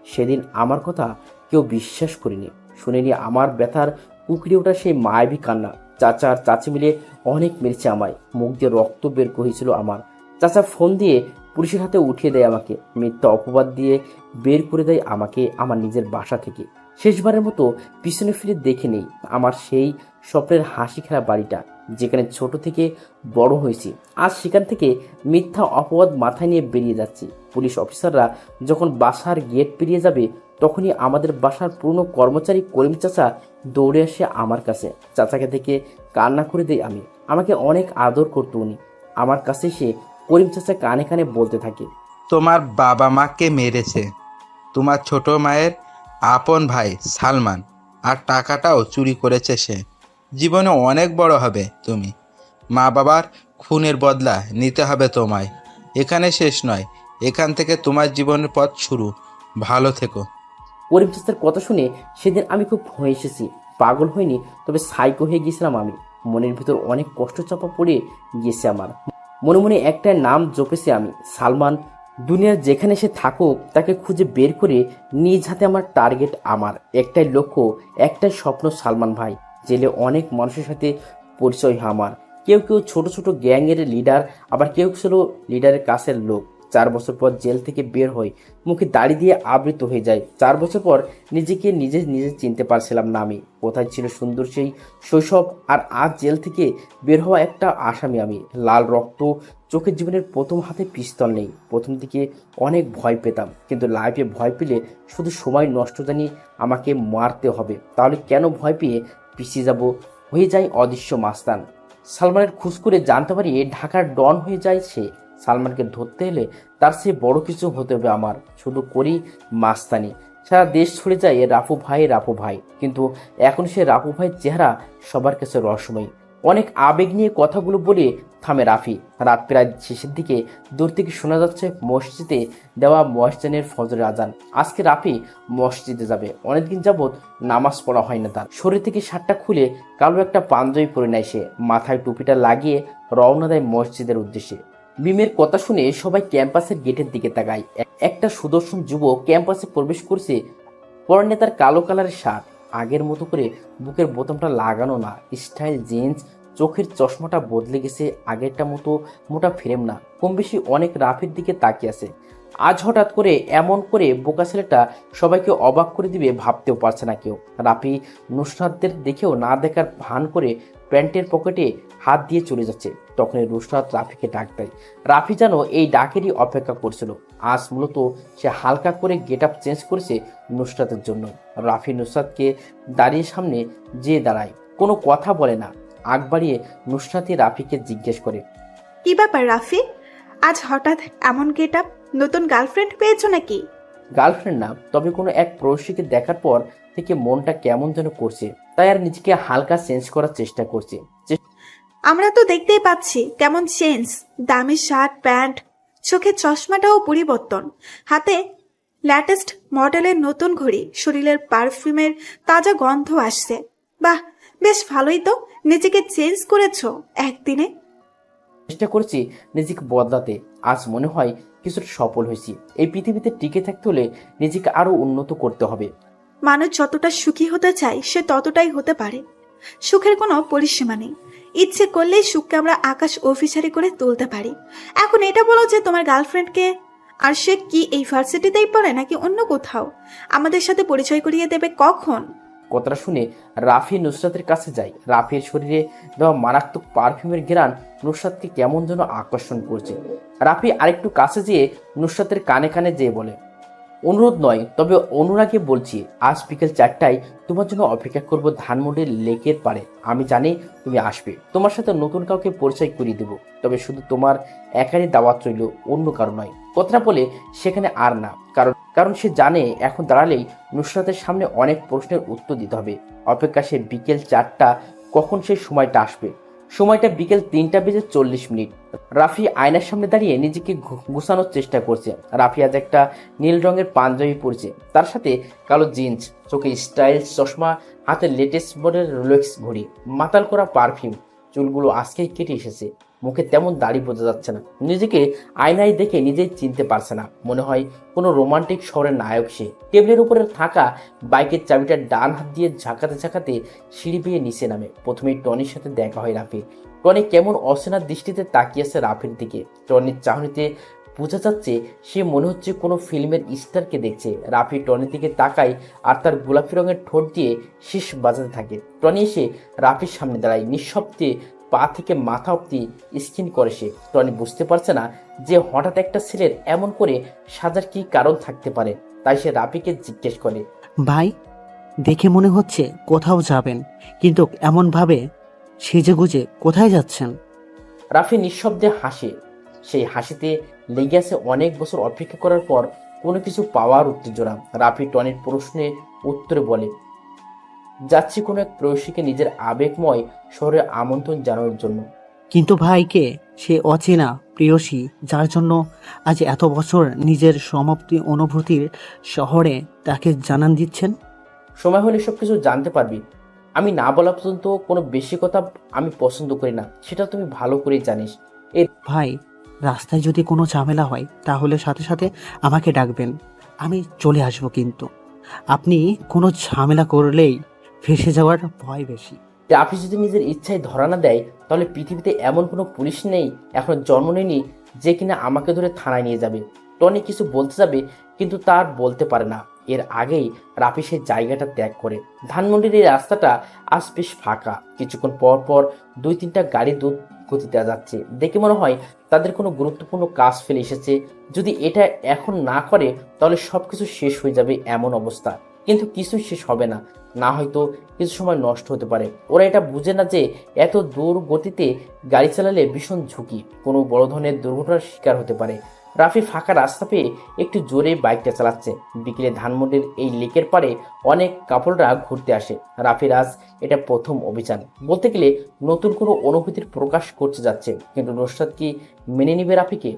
সেদিন আমার কথা কেউ বিশ্বাস করিনি, শুনিনি আমার ব্যথার কুকড়ে ওঠা সেই মায়াবী কান্না। চাচা আর চাচি মিলে অনেক মেরেছে আমায়, মুখ দিয়ে রক্ত বের হয়েছিল আমার। চাচা ফোন দিয়ে পুলিশের হাতে উঠিয়ে দেয় আমাকে, মিথ্যা অপবাদ দিয়ে বের করে দেয় আমাকে আমার নিজের বাসা থেকে। শেষবারের মতো পিছনে ফিরে দেখে নেই আমার সেই স্বপ্নের হাসি খেলা বাড়িটা, যেখানে ছোট থেকে বড় হয়েছি। আজ সেখান থেকে মিথ্যা অপবাদ মাথায় নিয়ে বেরিয়ে যাচ্ছি। পুলিশ অফিসাররা যখন বাসার গেট পেরিয়ে যাবে, তখনই আমাদের বাসার পুরনো কর্মচারী করিম চাচা দৌড়ে আসে আমার কাছে। চাচাকে দেখে কান্না করে দেই আমি। আমাকে অনেক আদর করতো উনি। আমার কাছে সে করিম চাচা কানে কানে বলতে থাকে, তোমার বাবা মাকে মেরেছে তোমার ছোট মায়ের আপন ভাই সালমান, আর টাকাটাও চুরি করেছে সে। জীবনে অনেক বড় হবে তুমি। মা বাবার খুনের বদলা নিতে হবে তোমায়। এখানে শেষ নয়, এখান থেকে তোমার জীবনের পথ শুরু। ভালো থেকো। করিম চাচার কথা শুনে সেদিন আমি খুব ভয় এসেছি। পাগল হয়নি, তবে সাইকো হয়ে গিয়েছিলাম আমি। মনের ভিতর অনেক কষ্ট চাপা পড়ে গিয়েছে আমার। মনে মনে একটা নাম জপেছি আমি, সালমান। দুনিয়ার যেখানে সে থাকুক, তাকে খুঁজে বের করে নিজ হাতে আমার টার্গেট। আমার একটাই লক্ষ্য, একটাই স্বপ্ন, সালমান ভাই। জেলে অনেক মানুষের সাথে পরিচয় হয় আমার। কেউ কেউ ছোট ছোট গ্যাংয়ের লিডার, আবার কেউ ছিল লিডারের কাছের লোক। 4 বছর পর জেল থেকে বের হই, মুখে দাড়ি দিয়ে আবৃত হয়ে যায়। 4 বছর পর নিজেকে নিজে নিজে চিনতে পারছিলাম না আমি। কোথায় ছিল সুন্দর সেই শৈশব, আর আজ জেল থেকে বের হওয়া একটা আসামি আমি। লাল রক্ত চোখের, জীবনের প্রথম হাতে পিস্তল নেই। প্রথম দিকে অনেক ভয় পেতাম, কিন্তু লাইফে ভয় পেলে শুধু সময় নষ্ট, জানি আমাকে মারতে হবে। তাহলে কেন ভয় পেয়ে পিছিয়ে যাব? হয়ে যায় অদৃশ্য মাস্তান। সালমানের খোঁজ করে জানতে পারি ঢাকার ডন হয়ে যায় সে। সালমানকে ধরতে হলে তার চেয়ে বড় কিছু হতে হবে আমার। শুধু করি মাস্তানি, সারা দেশ ছড়ে যায় রাফু ভাই রাফু ভাই। কিন্তু এখন সে রাফু ভাইয়ের চেহারা সবার কাছে রহস্যময়। অনেক আবেগ নিয়ে কথাগুলো বলে থামে রাফি। রাত প্রায় শেষের দিকে দূর থেকে শোনা যাচ্ছে মসজিদে দেওয়া মসজিদের ফজরের আজান। আজকে রাফি মসজিদে যাবে। অনেকদিন যাবৎ নামাজ পড়া হয় না তার। শরীর থেকে শার্টটা খুলে কালো একটা পাঞ্জাবি পরে নেয় সে। মাথায় টুপিটা লাগিয়ে রওনা দেয় মসজিদের উদ্দেশ্যে। মিমের কথা শুনে সবাই ক্যাম্পাসের গেটের দিকে তাকায়। একটা সুদর্শন যুবক ক্যাম্পাসে প্রবেশ করছে। পরনে তার কালো কালারের শার্ট, আগের মতো করে বুকের বোতামটা লাগানো না, স্টাইল জিন্স। চোখের চশমাটা বদলে গেছে, আগেরটা মতো মোটা ফ্রেম না। কম বেশি অনেক রাফির দিকে তাকিয়ে আছে। আজ হঠাৎ করে এমন করে বোকা ছেলেটা সবাইকে অবাক করে দিবে ভাবতেও পারছে না কেউ। রাফি নুসরাতদের দেখেও না দেখার ভান করে প্যান্টের পকেটে হাত দিয়ে চলে যাচ্ছে। তখনই নুসরাত রাফিকে ডাক দেয়। রাফি যেন এই ডাকেরই অপেক্ষা করছিল। আজ মূলত সে হালকা করে গেট আপ চেঞ্জ করেছে নুসরাতের জন্য। রাফি নুসরাতকে দাঁড়িয়ে সামনে যেয়ে দাঁড়ায়, কোনো কথা বলে না। আগ বাড়িয়ে নুসরাতই রাফিকে জিজ্ঞেস করে, কি ব্যাপার রাফি, আজ হঠাৎ এমন গেট আপ? নতুন গার্লফ্রেন্ড পেয়েছো নাকি? গার্লফ্রেন্ড না, তবে কোনো এক প্রবেশীকে দেখার পর থেকে মনটা কেমন যেন করছে, তাই আর নিজেকে হালকা চেঞ্জ করার চেষ্টা করছি। আমরা তো দেখতেই পাচ্ছি কেমন চেঞ্জ। দামি শার্ট প্যান্ট, চোখের চশমাটাও পরিবর্তন, হাতে লেটেস্ট মডেলের নতুন ঘড়ি, শরীরের পারফিউমের তাজা গন্ধ আসছে। বাহ, বেশ ভালোই তো। নিজেকে চেঞ্জ করেছো একদিনে। চেষ্টা করছি নিজেকে বদলাতে। আজ মনে হয় কিছুটা সফল হয়েছি। এই পৃথিবীতে টিকে থাকতে হলে নিজেকে আরো উন্নত করতে হবে। মানুষ যতটা সুখী হতে চায় সে ততটাই হতে পারে। সুখের কোনো পরিসীমা নেই। ইচ্ছে করলেই সুখকে আমরা আকাশ অফিসারি করে তুলতে পারি। এখন এটা বলো যে তোমার গার্লফ্রেন্ডকে, আর সে কি এই ভার্সিটিতেই পড়ে নাকি অন্য কোথাও? আমাদের সাথে পরিচয় করিয়ে দেবে কখন? কথাটা শুনে রাফি নুসরাতের কাছে যায়। রাফির শরীরে দেওয়া মারাত্মক পারফিউমের ঘ্রাণ নুসরাতকে কেমন যেন আকর্ষণ করছে। রাফি আরেকটু কাছে যেয়ে নুসরাতের কানে কানে যেয়ে বলে, অনুরোধ নয়, তবে অনুরাগে বলছি, আজ বিকেল 4টায় তোমার জন্য অপেক্ষা করব ধানমন্ডির লেকের পাড়ে। আমি জানি তুমি আসবে। তোমার সাথে নতুন কাউকে পরিচয় করিয়ে দেবো, তবে শুধু তোমার একারই দাওয়াত রইল, অন্য কারো নয়। কথাটা বলে সেখানে আর না, কারণ সে জানে এখন দাঁড়ালেই নুসরাতের সামনে অনেক প্রশ্নের উত্তর দিতে হবে। অপেক্ষা সে বিকেল 4টা। কখন সেই সময়টা আসবে? সময়টা বিকেল 3:40। রাফি আয়নার সামনে দাঁড়িয়ে নিজেকে গুছানোর চেষ্টা করছে। রাফি আজ একটা নীল রঙের পাঞ্জাবি পরেছে, তার সাথে কালো জিন্স, চোখে স্টাইল চশমা, হাতে লেটেস্ট মডেল রোলেক্স ঘড়ি, মাতাল করা পারফিউম। চুলগুলো আজকেই কেটে এসেছে, মুখে তেমন দাড়ি বোঝা যাচ্ছে না। নিজেকে আয়নায় দেখে নিজেই চিনতে পারছে না। মনে হয় কোনো রোমান্টিক শহরের নায়ক সে। টেবিলের উপরে থাকা বাইকের চাবিটা ডান হাত দিয়ে ঝাঁকাতে ঝাঁকাতে সিঁড়ি বেয়ে নিচে নামে। প্রথমেই টনির সাথে দেখা হয় রাফির। টনি কেমন অচেনা দৃষ্টিতে তাকিয়েছে রাফির দিকে। টনির চাহনিতে বোঝা যাচ্ছে সে মনে হচ্ছে কোনো ফিল্মের স্টারকে দেখছে। রাফি টনির দিকে তাকায় আর তার গোলাপি রঙের ঠোঁট দিয়ে শীষ বাজাতে থাকে। টনি এসে রাফির সামনে দাঁড়ায়। নিঃশব্দে পা থেকে মাথা অব্দি স্কিন করে সে। টনি বুঝতে পারছে না যে হঠাৎ একটা ছেলের এমন করে সাজার কি কারণ থাকতে পারে, তাই সে রাফিকে জিজ্ঞেস করে, ভাই, দেখে মনে হচ্ছে কোথাও যাবেন, কিন্তু এমনভাবে সেজেগুজে কোথায় যাচ্ছেন? রাফি নিঃশব্দে হাসে। সেই হাসিতে লেগে আছে অনেক বছর অপেক্ষা করার পর কোনো কিছু পাওয়ার উত্তেজনা। রাফি টনির প্রশ্নে উত্তরে বলে, যাচ্ছি কোনো এক প্রবেশীকে নিজের আবেগময় শহরে আমন্ত্রণ জানানোর জন্য। কিন্তু ভাইকে, সে অচেনা প্রেয়সী যার জন্য আজ এত বছর নিজের সমাপ্তি অনুভূতির শহরে তাকে জানান দিচ্ছেন। সময় হলে সব কিছু জানতে পারবি। আমি না বলা পর্যন্ত কোনো বেশি কথা আমি পছন্দ করি না, সেটা তুমি ভালো করেই জানিস। ভাই, রাস্তায় যদি কোনো ঝামেলা হয় তাহলে সাথে সাথে আমাকে ডাকবেন, আমি চলে আসব। কিন্তু আপনি কোনো ঝামেলা করলেই ফেঁসে যাওয়ার ভয় বেশি। রাফি যদি নিজের ইচ্ছায় ধরা না দেয়, তাহলে পৃথিবীতে এমন কোনো পুলিশ নেই, এখন জন্ম নেয়নি, যে কিনা আমাকে ধরে থানায় নিয়ে যাবে। টনি কিছু বলতে যাবে, কিন্তু তার বলতে পারে না। এর আগেই রাফি সেই জায়গাটা ত্যাগ করে। ধানমন্ডির এই রাস্তাটা আজ বেশ ফাঁকা। কিছুক্ষণ পর পর 2-3টা গাড়ি দ্রুত গতিতে যাচ্ছে। দেখে মনে হয় তাদের কোনো গুরুত্বপূর্ণ কাজ ফেলে এসেছে। যদি এটা এখন না করে তাহলে সবকিছু শেষ হয়ে যাবে এমন অবস্থা। কিন্তু কিছুই শেষ হবে না, না হয়তো কিছু সময় নষ্ট হতে পারে। ওরা এটা বুঝে না যে এত দূর গতিতে গাড়ি চালালে ভীষণ ঝুঁকি, কোনো বড় ধরনের দুর্ঘটনার শিকার হতে পারে। রাফি ফাঁকা রাস্তা পেয়ে একটু জোরে বাইকটা চালাচ্ছে। বিকেলে ধানমন্ডির এই লেকের পাড়ে অনেক কাপড়রা ঘুরতে আসে। রাফির আজ এটা প্রথম অভিযান। বলতে গেলে নতুন কোনো অনুভূতির প্রকাশ করতে যাচ্ছে। কিন্তু নুসরাত কি মেনে নিবে রাফিকে?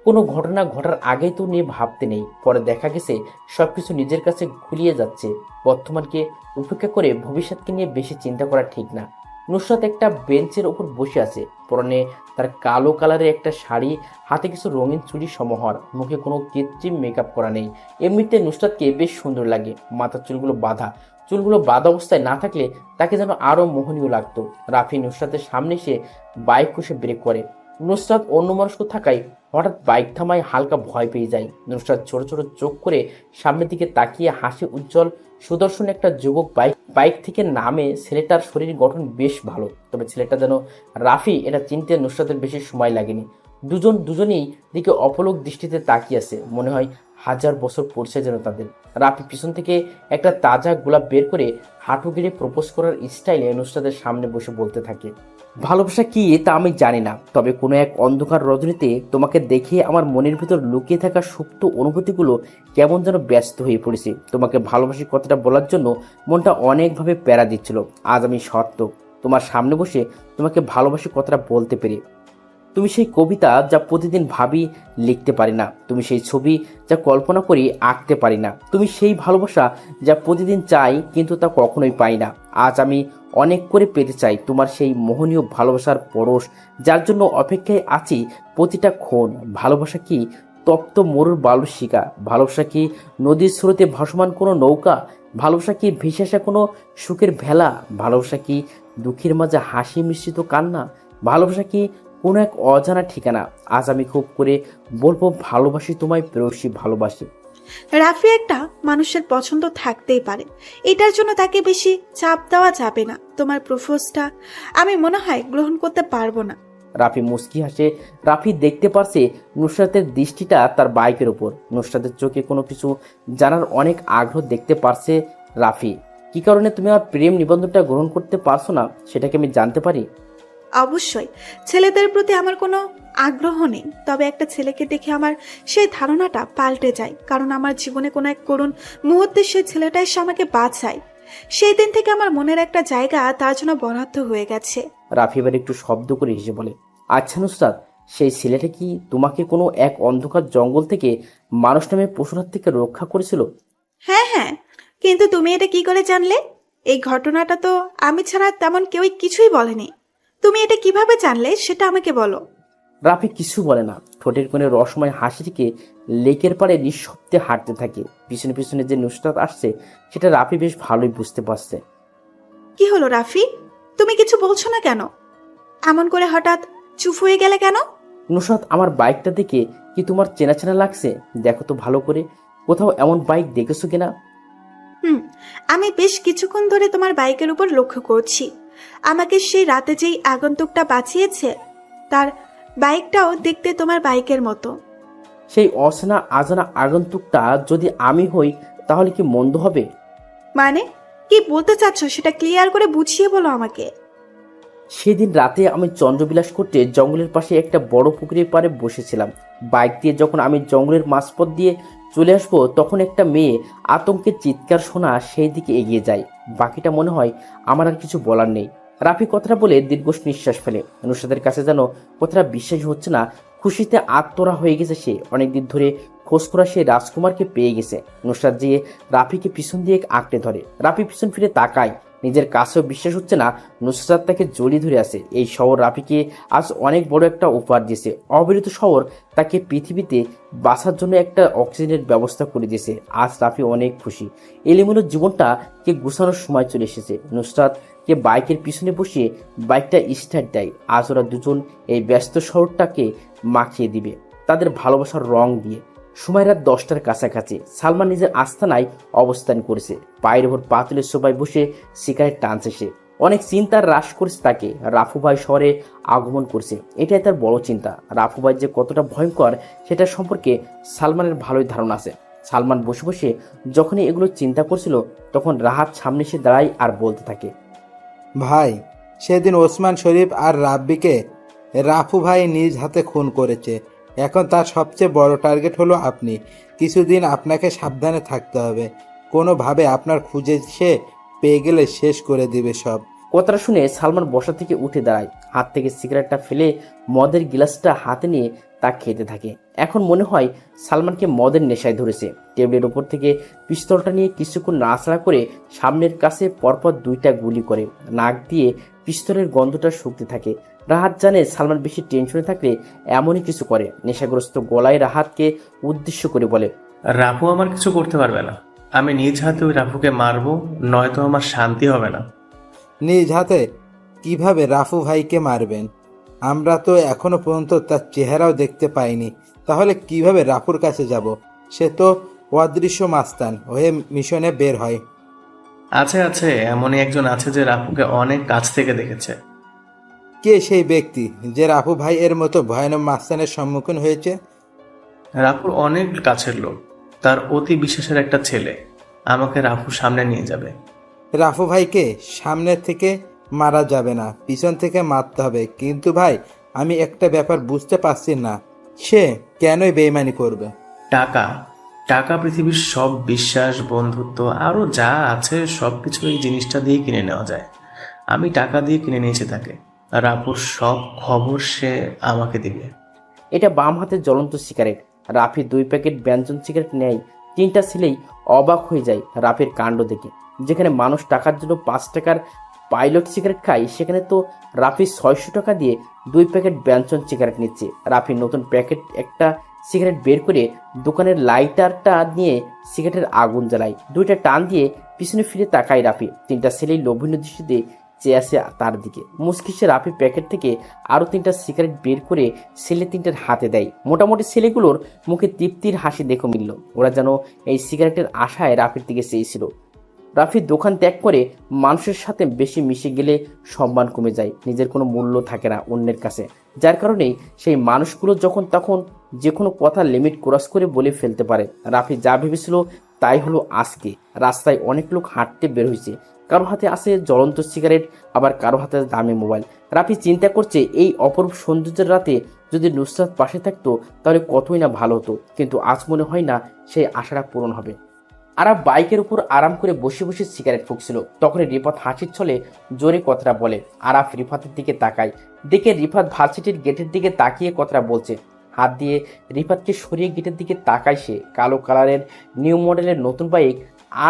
কোনো ঘটনা ঘটার আগেই তো নিয়ে ভাবতে নেই। পরে দেখা গেছে সবকিছু নিজের কাছে ঘুলিয়ে যাচ্ছে। বর্তমানকে উপেক্ষা করে ভবিষ্যৎকে নিয়ে বেশি চিন্তা করা ঠিক না। নুসরাত একটা বেঞ্চের উপর বসে আছে। পরনে তার কালো কালারের একটা শাড়ি, হাতে কিছু রঙিন চুড়ি সমাহার, মুখে কোনো কৃত্রিম মেকআপ করা নেই। এমনিতে নুসরাতকে বেশ সুন্দর লাগে। মাথার চুলগুলো বাঁধা অবস্থায় না থাকলে তাকে যেন আরো মোহনীয় লাগতো। রাফি নুসরাতের সামনে এসে বাইক কষে ব্রেক করে। নুসরাত অন্যমনস্ক থাকায় হঠাৎ বাইক থামায় হালকা ভয় পেয়ে যায়। নুসরাত ছোট ছোট চোখ করে সামনের দিকে তাকিয়ে হাসি উজ্জ্বল সুদর্শন একটা যুবক বাইক থেকে নামে। ছেলেটার শরীর গঠন বেশ ভালো, তবে ছেলেটা যেন রাফি এটা চিনতে নুসরাতের বেশি সময় লাগেনি। দুজনেই দিকে অপলক দৃষ্টিতে তাকিয়ে আছে। মনে হয় 1000 বছর পড়ছে যেন তাদের। রাফি পিছন থেকে একটা তাজা গোলাপ বের করে হাঁটু গেড়ে প্রপোজ করার স্টাইলে নুসরাতের সামনে বসে বলতে থাকে, ভালোবাসা কি তা আমি জানি না, তবে কোনো এক অন্ধকার রজনীতে তোমাকে দেখে আমার মনের ভিতর লুকিয়ে থাকা সুপ্ত অনুভূতিগুলো কেমন যেন ব্যস্ত হয়ে পড়েছে। তোমাকে ভালোবাসি কথাটা বলার জন্য মনটা অনেকভাবে প্যারা দিচ্ছিল। আজ আমি সত্য তোমার সামনে বসে তোমাকে ভালোবাসি কথাটা বলতে পেরে। তুমি সেই কবিতা যা প্রতিদিন ভাবি লিখতে পারি না, তুমি সেই ছবি যা কল্পনা করি আঁকতে পারি না, তুমি সেই ভালোবাসা যা প্রতিদিন চাই কিন্তু তা কখনোই পাই না। আজ আমি অনেক করে পেতে চাই তোমার সেই মোহনীয় ভালোবাসার পরশ, যার জন্য অপেক্ষায় আছি প্রতিটা ক্ষণ। ভালোবাসা কি তপ্ত মরুর বালুর শিকা? ভালোবাসা কি নদীর স্রোতে ভাসমান কোনো নৌকা? ভালোবাসা কি ভেসে আসা কোনো সুখের ভেলা? ভালোবাসা কি দুঃখের মাঝে হাসি মিশ্রিত কান্না? ভালোবাসা কি কোনো এক অজানা ঠিকানা? আজ আমি খুব করে বলবো ভালোবাসি তোমায় প্রেয়সী, ভালোবাসি। রাফি একটা মানুষের পছন্দ থাকতেই পারে, এটার জন্য তাকে বেশি চাপ দেওয়া যাবে না। তোমার প্রপোজটা আমি মনে হয় গ্রহণ করতে পারবো না। রাফি মুস্কি হাসে। রাফি দেখতে পারছে নুসরাতের দৃষ্টিটা তার বাইকের ওপর। নুসরাতের চোখে কোনো কিছু জানার অনেক আগ্রহ দেখতে পারছে রাফি। কি কারণে তুমি আমার প্রেম নিবন্ধনটা গ্রহণ করতে পারছো না সেটা কি আমি জানতে পারি? অবশ্যই ছেলেদের প্রতি আমার কোনো আগ্রহ নেই, তবে একটা ছেলেকে দেখে আমার সেই ধারণাটা পাল্টে যায়, কারণ আমার জীবনে কোনো এক করুণ মুহূর্তে সেই ছেলেটা এসে আমাকে বাঁচায়। সেই দিন থেকে আমার মনের একটা জায়গা তার জন্য বরাদ্দ হয়ে গেছে। রাফি এবার একটু শব্দ করে হেসে বলে, আচ্ছা নুসরাত, সেই ছেলেটা কি তোমাকে কোনো এক অন্ধকার জঙ্গল থেকে মানুষ নামে পশুর হাত থেকে রক্ষা করেছিল? হ্যাঁ হ্যাঁ, কিন্তু তুমি এটা কি করে জানলে? এই ঘটনাটা তো আমি ছাড়া তেমন কেউই কিছুই বলেনি। তুমি এটা কিভাবে জানলে সেটা আমাকে বলো। রাফি কিছু বলে না, ঠোঁটের কোণে রসময় হাসি থেকে লেকের পাড়ে নিঃশব্দে হাঁটতে থাকে। পিছনে পিছনে যে নুসরাত আসছে সেটা রাফি বেশ ভালোই বুঝতে পারছে। কি হলো রাফি, তুমি কিছু বলছো না কেন? এমন করে হঠাৎ চুপ হয়ে গেলে কেন? নুসরাত, আমার বাইকটা দেখে কি তোমার চেনা চেনা লাগছে? দেখো তো ভালো করে, কোথাও এমন বাইক দেখেছো কিনা? আমি বেশ কিছুক্ষণ ধরে তোমার বাইকের উপর লক্ষ্য করছি। আমাকে সেই রাতে যেই আগন্তুকটা বাঁচিয়েছে তার বাইকটাও দেখতে তোমার বাইকের মতো। সেই অচেনা আজানা আগন্তুকটা যদি আমি হই তাহলে কি মন্দ হবে? মানে কি বলতে চাচ্ছ সেটা ক্লিয়ার করে বুঝিয়ে বলো আমাকে। সেদিন রাতে আমি চন্দ্রবিলাস করতে জঙ্গলের পাশে একটা বড় পুকুরের পাড়ে বসেছিলাম। বাইক দিয়ে যখন আমি জঙ্গলের মাঝপথ দিয়ে চলে আসবো তখন একটা মেয়ে আতঙ্কের চিৎকার শোনা সেই দিকে এগিয়ে যায়। বাকিটা মনে হয় আমার আর কিছু বলার নেই। রাফি কথাটা বলে দীর্ঘ নিঃশ্বাস ফেলে। নুসরাতের কাছে যেন কথাটা বিশ্বাস হচ্ছে না। খুশিতে আত্মরা হয়ে গেছে সে। অনেকদিন ধরে খোঁজ করা সে রাজকুমারকে পেয়ে গেছে। নুসরাত যেয়ে রাফিকে পিছন দিয়ে আঁকড়ে ধরে। রাফি পিছন ফিরে তাকায়। নিজের কাছেও বিশ্বাস হচ্ছে না নুসরাত তাকে জড়িয়ে ধরে আছে। এই শহর রাফিকে আজ অনেক বড় একটা উপহার দিয়েছে। অবিরত শহর তাকে পৃথিবীতে বাঁচার জন্য একটা অক্সিজেনের ব্যবস্থা করে দিয়েছে। আজ রাফি অনেক খুশি। এলোমেলো জীবনটা কে গুছানোর সময় চলে এসেছে। নুসরাত কে বাইকের পিছনে বসিয়ে বাইকটা স্টার্ট দেয়। আজ ওরা দুজন এই ব্যস্ত শহরটাকে মাখিয়ে দিবে তাদের ভালোবাসার রং দিয়ে। সময় রাত 10টার কাছাকাছি। সালমান নিজের আস্তানায় অবস্থান করেছে। পায়ের ওপর পাতুলের সোফায় বসে সিগারেট টানছে সে। অনেক চিন্তার হ্রাস করেছে তাকে। রাফু ভাই শহরে আগমন করছে, এটাই তার বড় চিন্তা। রাফু ভাই যে কতটা ভয়ঙ্কর সেটা সম্পর্কে সালমানের ভালোই ধারণা আছে। সালমান বসে বসে যখনই এগুলো চিন্তা করছিল তখন রাহাত সামনে এসে দাঁড়ায় আর বলতে থাকে, ভাই, সেদিন ওসমান শরীফ আর রাব্বিকে রাফু ভাই নিজ হাতে খুন করেছে। এখন তার সবচেয়ে বড় টার্গেট হলো আপনি। কিছুদিন আপনাকে সাবধানে থাকতে হবে। কোনোভাবে আপনার খুঁজে সে পেয়ে গেলে শেষ করে দিবে সব। কথাটা শুনে সালমান বসা থেকে উঠে দাঁড়ায়। হাত থেকে সিগারেটটা ফেলে মদের গ্লাসটা হাতে নিয়ে তা খেতে থাকে। এখন মনে হয় সালমানকে মদের নেশায় ধরেছে। টেবিলের উপর থেকে পিস্তলটা নিয়ে কিছুক্ষণ নাড়াচাড়া করে সামনের কাছে পরপর 2টা গুলি করে। নাক দিয়ে পিস্তলের গন্ধটা শুকতে থাকে। রাহাত জানে সালমান বেশি টেনশনে থাকলে এমনই কিছু করে। নেশাগ্রস্ত গলায় রাহাতকে উদ্দেশ্য করে বলে, রাফু আমার কিছু করতে পারবে না। আমি নিজ হাতে ওই রাফুকে মারবো, নয়তো আমার শান্তি হবে না। নিজ হাতে কিভাবে রাফু ভাইকে মারবেন? আমরা তো এখনো পর্যন্ত তার চেহারাও দেখতে পাইনি। তাহলে কিভাবে রাফুর কাছে যাব? সে তো অদৃশ্য মাস্তান হয়ে মিশনে বের হয়। আছে আছে, এমনই একজন আছে যে রাফুকে অনেক কাছ থেকে দেখেছে। কে সেই ব্যক্তি যে রাফু ভাই এর মতো ভয়ানক মাস্তানের সম্মুখীন হয়েছে? রাফুর অনেক কাছের লোক, তার অতি বিশ্বাসের একটা ছেলে। আমাকে রাফুর সামনে নিয়ে যাবে। রাফু ভাইকে সামনে থেকে মারা যাবে না, পিছন থেকে মারতে হবে। কিন্তু ভাই, আমি একটা ব্যাপার বুঝতে পারছি না, সে কেনই বেইমানি করবে? টাকা। টাকা পৃথিবীর সব বিশ্বাস, বন্ধুত্ব আরও যা আছে সব কিছু এই জিনিসটা দিয়ে কিনে নেওয়া যায়। আমি টাকা দিয়ে কিনে নিয়েছি তাকে, আর আপুর সব খবর সে আমাকে দিবে। এটা বাম হাতের জ্বলন্ত সিগারেট। রাফি 2 প্যাকেট ব্যঞ্জন সিগারেট নেয়। 3টা ছেলেই অবাক হয়ে যায় রাফির কাণ্ড দেখে। যেখানে মানুষ টাকার জন্য 5 টাকার পাইলট সিগারেট খায়, সেখানে তো রাফি 600 টাকা দিয়ে 2 প্যাকেট ব্যঞ্জন সিগারেট নিচ্ছে। রাফি নতুন প্যাকেট একটা সিগারেট বের করে দোকানের লাইটারটা নিয়ে সিগারেটের আগুন জ্বালায়। 2টা টান দিয়ে পিছনে ফিরে তাকায় রাফি। 3টা ছেলেই লোভনীয় দৃষ্টিতে চেয়ে আসে তার দিকে। মুচকিসে রাফি প্যাকেট থেকে আরও 3টা সিগারেট বের করে ছেলে 3টার হাতে দেয়। মোটামুটি ছেলেগুলোর মুখে তৃপ্তির হাসি দেখে মিলল। ওরা যেন এই সিগারেটের আশায় রাফির দিকে চেয়েছিল। রাফি দোকান ত্যাগ করে মানুষের সাথে বেশি মিশে গেলে সম্মান কমে যায়, নিজের কোনো মূল্য থাকে না অন্যের কাছে। যার কারণেই সেই মানুষগুলো যখন তখন যে কোনো কথা লিমিট ক্রস করে বলে ফেলতে পারে। রাফি যা ভেবেছিল তাই হলো আজকে। রাস্তায় অনেক লোক হাঁটতে বের হয়েছে, কারো হাতে আছে জ্বলন্ত সিগারেট, আবার কারো হাতে দামি মোবাইল। রাফি চিন্তা করছে এই অপরূপ সৌন্দর্যের রাতে যদি নুসরাত পাশে থাকতো তাহলে কতই না ভালো হতো। কিন্তু আজ মনে হয় না সেই আশাটা পূরণ হবে। আরাফ বাইকের উপর আরাম করে বসে বসে সিগারেট ফুঁকছিল। তখনই রিফাত হাসির ছলে জোরে কথাটা বলে। আরাফ রিফাতের দিকে তাকায়, দেখে রিফাত ভার্সিটির গেটের দিকে তাকিয়ে কথাটা বলছে। হাত দিয়ে রিফাতকে সরিয়ে গেটের দিকে তাকায় সে। কালো কালারের নিউ মডেলের নতুন বাইক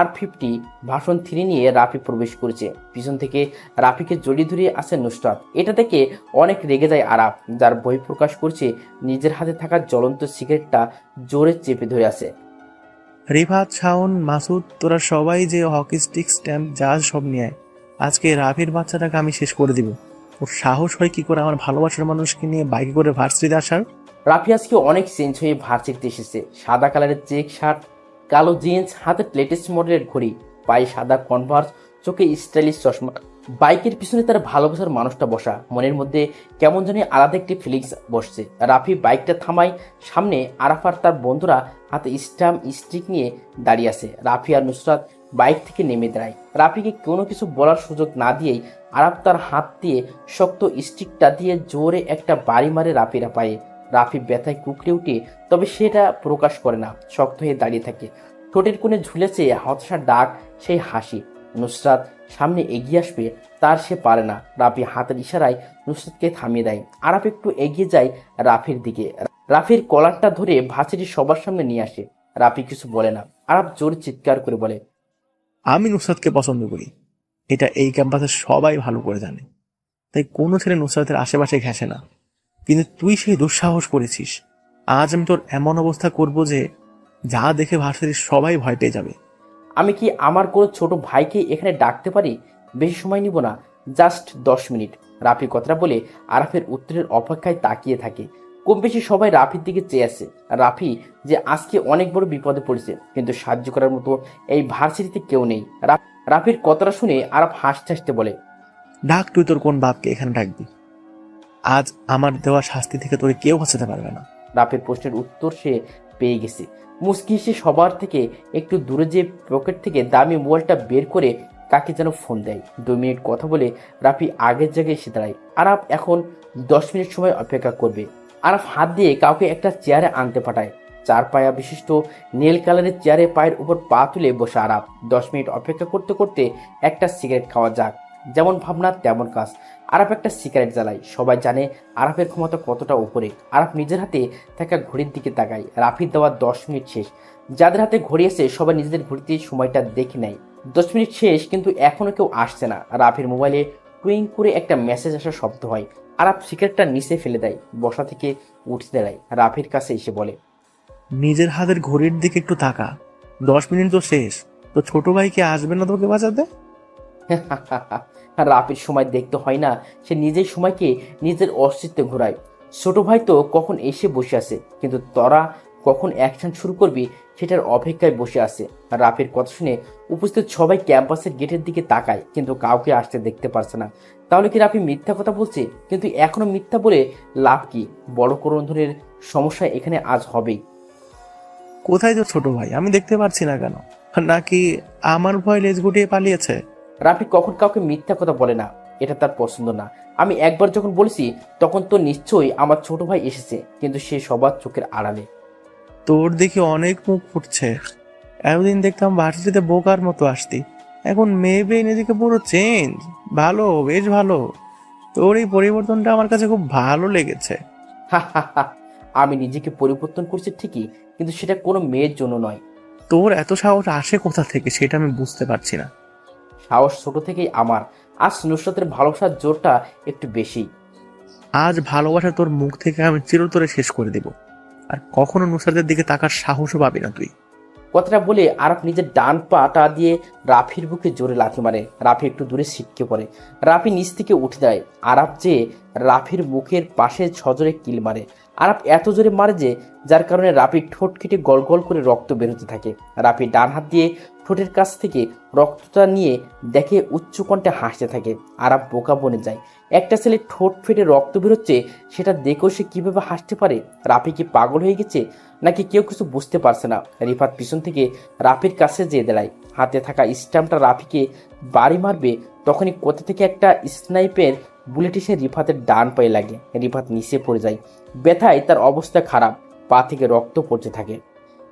R50 ভার্সন 3 নিয়ে রাফি প্রবেশ করেছে। পিছন থেকে রাফিকে জড়িয়ে ধরে আছে নুসরাত। এটা দেখে অনেক রেগে যায় আরাফ, যার বই প্রকাশ করছে নিজের হাতে থাকা জ্বলন্ত সিগারেটটা জোরে চেপে ধরে আছে। রিফাত, শাওন, মাসুদ, তোরা সবাই যে হকি স্টিক, স্ট্যাম্প, জাহাজ সব নিয়ে আয়। আজকে রাফির বাচ্চাটাকে আমি শেষ করে দিব। ওর সাহস হয় কি করে আমার ভালোবাসার মানুষকে নিয়ে বাইকে করে ভার্সিটিতে আসার? রাফি আজকে অনেক চেঞ্জ হয়ে ভার্সিটিতে এসেছে। সাদা কালারের চেক শার্ট, কালো জিন্স, হাতে লেটেস্ট মডেলের ঘড়ি, পায়ে সাদা কনভার্স, চোখে স্টাইলিশ চশমা। বাইকের পিছনে তার ভালোবাসার মানুষটা বসা। মনের মধ্যে কেমন জানি আলাদা একটি ফিলিংস বসছে। রাফি বাইকটা থামায়। সামনে আরাফ আর তার বন্ধুরা হাতে স্ট্যাম্প স্টিক নিয়ে দাঁড়িয়ে আছে। রাফি আর নুসরাত বাইক থেকে নেমে দাঁড়ায়। রাফিকে কোনো কিছু বলার সুযোগ না দিয়েই আরাফ তার হাত দিয়ে শক্ত স্টিকটা দিয়ে জোরে একটা বাড়ি মারে রাফির পায়ে। রাফি ব্যথায় কুকড়ে উঠে, তবে সেটা প্রকাশ করে না, শক্ত হয়ে দাঁড়িয়ে থাকে। ঠোঁটের কোণে ঝুলেছে হতাশার ডাক, সেই হাসি। নুসরাত সামনে এগিয়ে আসবে, তার সে পারে না। রাফি হাতের ইশারায় নুসরাতকে থামিয়ে দেয়। আরাফ একটু এগিয়ে যায় রাফির দিকে। রাফির কলারটা ধরে ভার্সিটির সবার সামনে নিয়ে আসে। রাফি কিছু বলে না। আরাফ জোরে চিৎকার করে বলে, আমি নুসরাতকে পছন্দ করি, এটা এই ক্যাম্পাসের সবাই ভালো করে জানে। তাই কোনো ছেলে নুসরাতের আশেপাশে ঘেঁষে না। কিন্তু তুই সেই দুঃসাহস করেছিস। আজ আমি তোর এমন অবস্থা করব যে যা দেখে ভার্সিটির সবাই ভয় পেয়ে যাবে। আমি কি আমার কোনো ছোট ভাইকে এখানে ডাকতে পারি? বেশি সময় নিব না, জাস্ট 10 মিনিট। রাফি কথাটা বলে আরাফের উত্তরের অপেক্ষায় তাকিয়ে থাকে। কম বেশি সবাই রাফির দিকে চেয়ে আছে। রাফি যে আজকে অনেক বড় বিপদে পড়েছে, কিন্তু সাহায্য করার মতো এই ভার্সিটিতে কেউ নেই। রাফির কথাটা শুনে আরাফ হাসতে হাসতে বলে, ডাক, তুই তোর কোন বাপকে এখানে ডাকবি? আজ আমার দেওয়া শাস্তি থেকে তোকে কেউ বাঁচাতে পারবে না। রাফির প্রশ্নের উত্তর সে পেয়ে গেছে। মুচকি হেসে সবার থেকে একটু দূরে যে পকেট থেকে দামি মোবাইলটা বের করে কাকে যেন ফোন দেয়। 2 মিনিট কথা বলে রাফি আগের জায়গায় এসে দাঁড়ায়। আরাফ এখন 10 মিনিট সময় অপেক্ষা করবে। আরাফ হাত দিয়ে কাউকে একটা চেয়ারে আনতে পাঠায়। 4 পায়া বিশিষ্ট নীল কালারের চেয়ারে পায়ের উপর পা তুলে বসে আরাফ। 10 মিনিট অপেক্ষা করতে করতে একটা সিগারেট খাওয়া যাক, যেমন ভাবনা তেমন কাজ। আরাফ একটা সিগারেট জ্বালায়। সবাই জানে আরাফের ক্ষমতা কতটা উপরে। আরাফ নিজের হাতে থাকা ঘড়ির দিকে তাকায়। রাফির দেওয়া 10 মিনিট শেষ। যাদের হাতে ঘড়ি আছে সবাই নিজেদের ঘড়িতে সময়টা দেখে নেয়। 10 মিনিট শেষ, কিন্তু এখনো কেউ আসছে না। রাফির মোবাইলে টুইং করে একটা মেসেজ আসার শব্দ হয়। আরাফ সিগারেটটা নিচে ফেলে দেয়, বসা থেকে উঠে দাঁড়ায়, রাফির কাছে এসে বলে, নিজের হাতের ঘড়ির দিকে একটু তাকা। 10 মিনিট তো শেষ, তো ছোট ভাইকে আসবে না তোকে বাঁচাতে? রাফির সময় দেখতে হয় না, সে নিজের সময়কে নিজের অস্তিত্বে ঘোরায়। ছোট ভাই তো কখন এসে বসে আছে, কিন্তু তোরা কখন অ্যাকশন শুরু করবি সেটার অপেক্ষায় বসে আছে। রাফির কথা শুনে উপস্থিত সবাই ক্যাম্পাসের গেটের দিকে তাকায়, কিন্তু কাউকে আসতে দেখতে পারছে না। তাহলে কি রাফি মিথ্যা কথা বলছে? কিন্তু এখনো মিথ্যা বলে লাভ কি? বড় কোনো ধরনের সমস্যা এখানে আজ হবেই। কোথায় তো ছোট ভাই, আমি দেখতে পাচ্ছি না কেন? নাকি আমার ভয় লেজ গুটিয়ে পালিয়েছে? রাফি কখন কাউকে মিথ্যা কথা বলে না। এটা তার পছন্দ না। আমি একবার যখন বলেছি তখন তো নিশ্চয়ই আমার ছোট ভাই এসেছে, কিন্তু সে সবার চোখের আড়ালে। তোর দেখি অনেক মুখ ফুটছে। এতদিন দেখতাম ভার্সিটিতে বোকার মতো আসতি, এখন মেয়ে বেয়ে নিজেকে পুরো চেঞ্জ। ভালো, বেশ ভালো। তোর এই পরিবর্তনটা আমার কাছে খুব ভালো লেগেছে। হা হা হা। আমি নিজেকে পরিবর্তন করছি ঠিকই, কিন্তু সেটা কোনো মেয়ের জন্য নয়। তোর এত সাহস আসে কোথা থেকে সেটা আমি বুঝতে পারছি না। সাহস ছোট থেকেই আমার। আজ নুসরাতের ভালোবাসার জোরটা একটু বেশি। আজ ভালোবাসা তোর মুখ থেকে আমি চিরতরে শেষ করে দেব, আর কখনো নুসরাতের দিকে তাকার সাহসও পাবি না তুই। কথাটা বলে আরাফ নিজের ডান পাটা দিয়ে রাফির বুকে জোরে লাথি মারে। রাফি একটু দূরে ছিটকে পড়ে। রাফি নিচ থেকে উঠে যায়। আরাফ যে রাফির মুখের পাশে সজোরে কিল মারে। আরাফ এত জোরে মারে যে যার কারণে রাফির ঠোঁট কেটে গল গল করে রক্ত বেরোতে থাকে। রাফি ডান হাত দিয়ে ঠোঁটের কাছ থেকে রক্তটা নিয়ে দেখে উচ্চ কণ্ঠে হাসতে থাকে। আরাফ বোকা বনে যায়। একটা ছেলে ঠোঁট ফেটে রক্ত বেরোচ্ছে, সেটা দেখেও সে কিভাবে হাসতে পারে? রাফি কি পাগল হয়ে গেছে নাকি কেউ কিছু বুঝতে পারছে না? রিফাত পিছন থেকে রাফির কাছে যেয়ে দাঁড়ায়। হাতে থাকা স্ট্যাম্পটা রাফিকে বাড়ি মারবে, তখনই কোথা থেকে একটা স্নাইপের বুলেট এসে রিফাতের ডান পায়ে লাগে। রিফাত নিচে পড়ে যায়। ব্যথায় তার অবস্থা খারাপ, পা থেকে রক্ত পড়তে থাকে।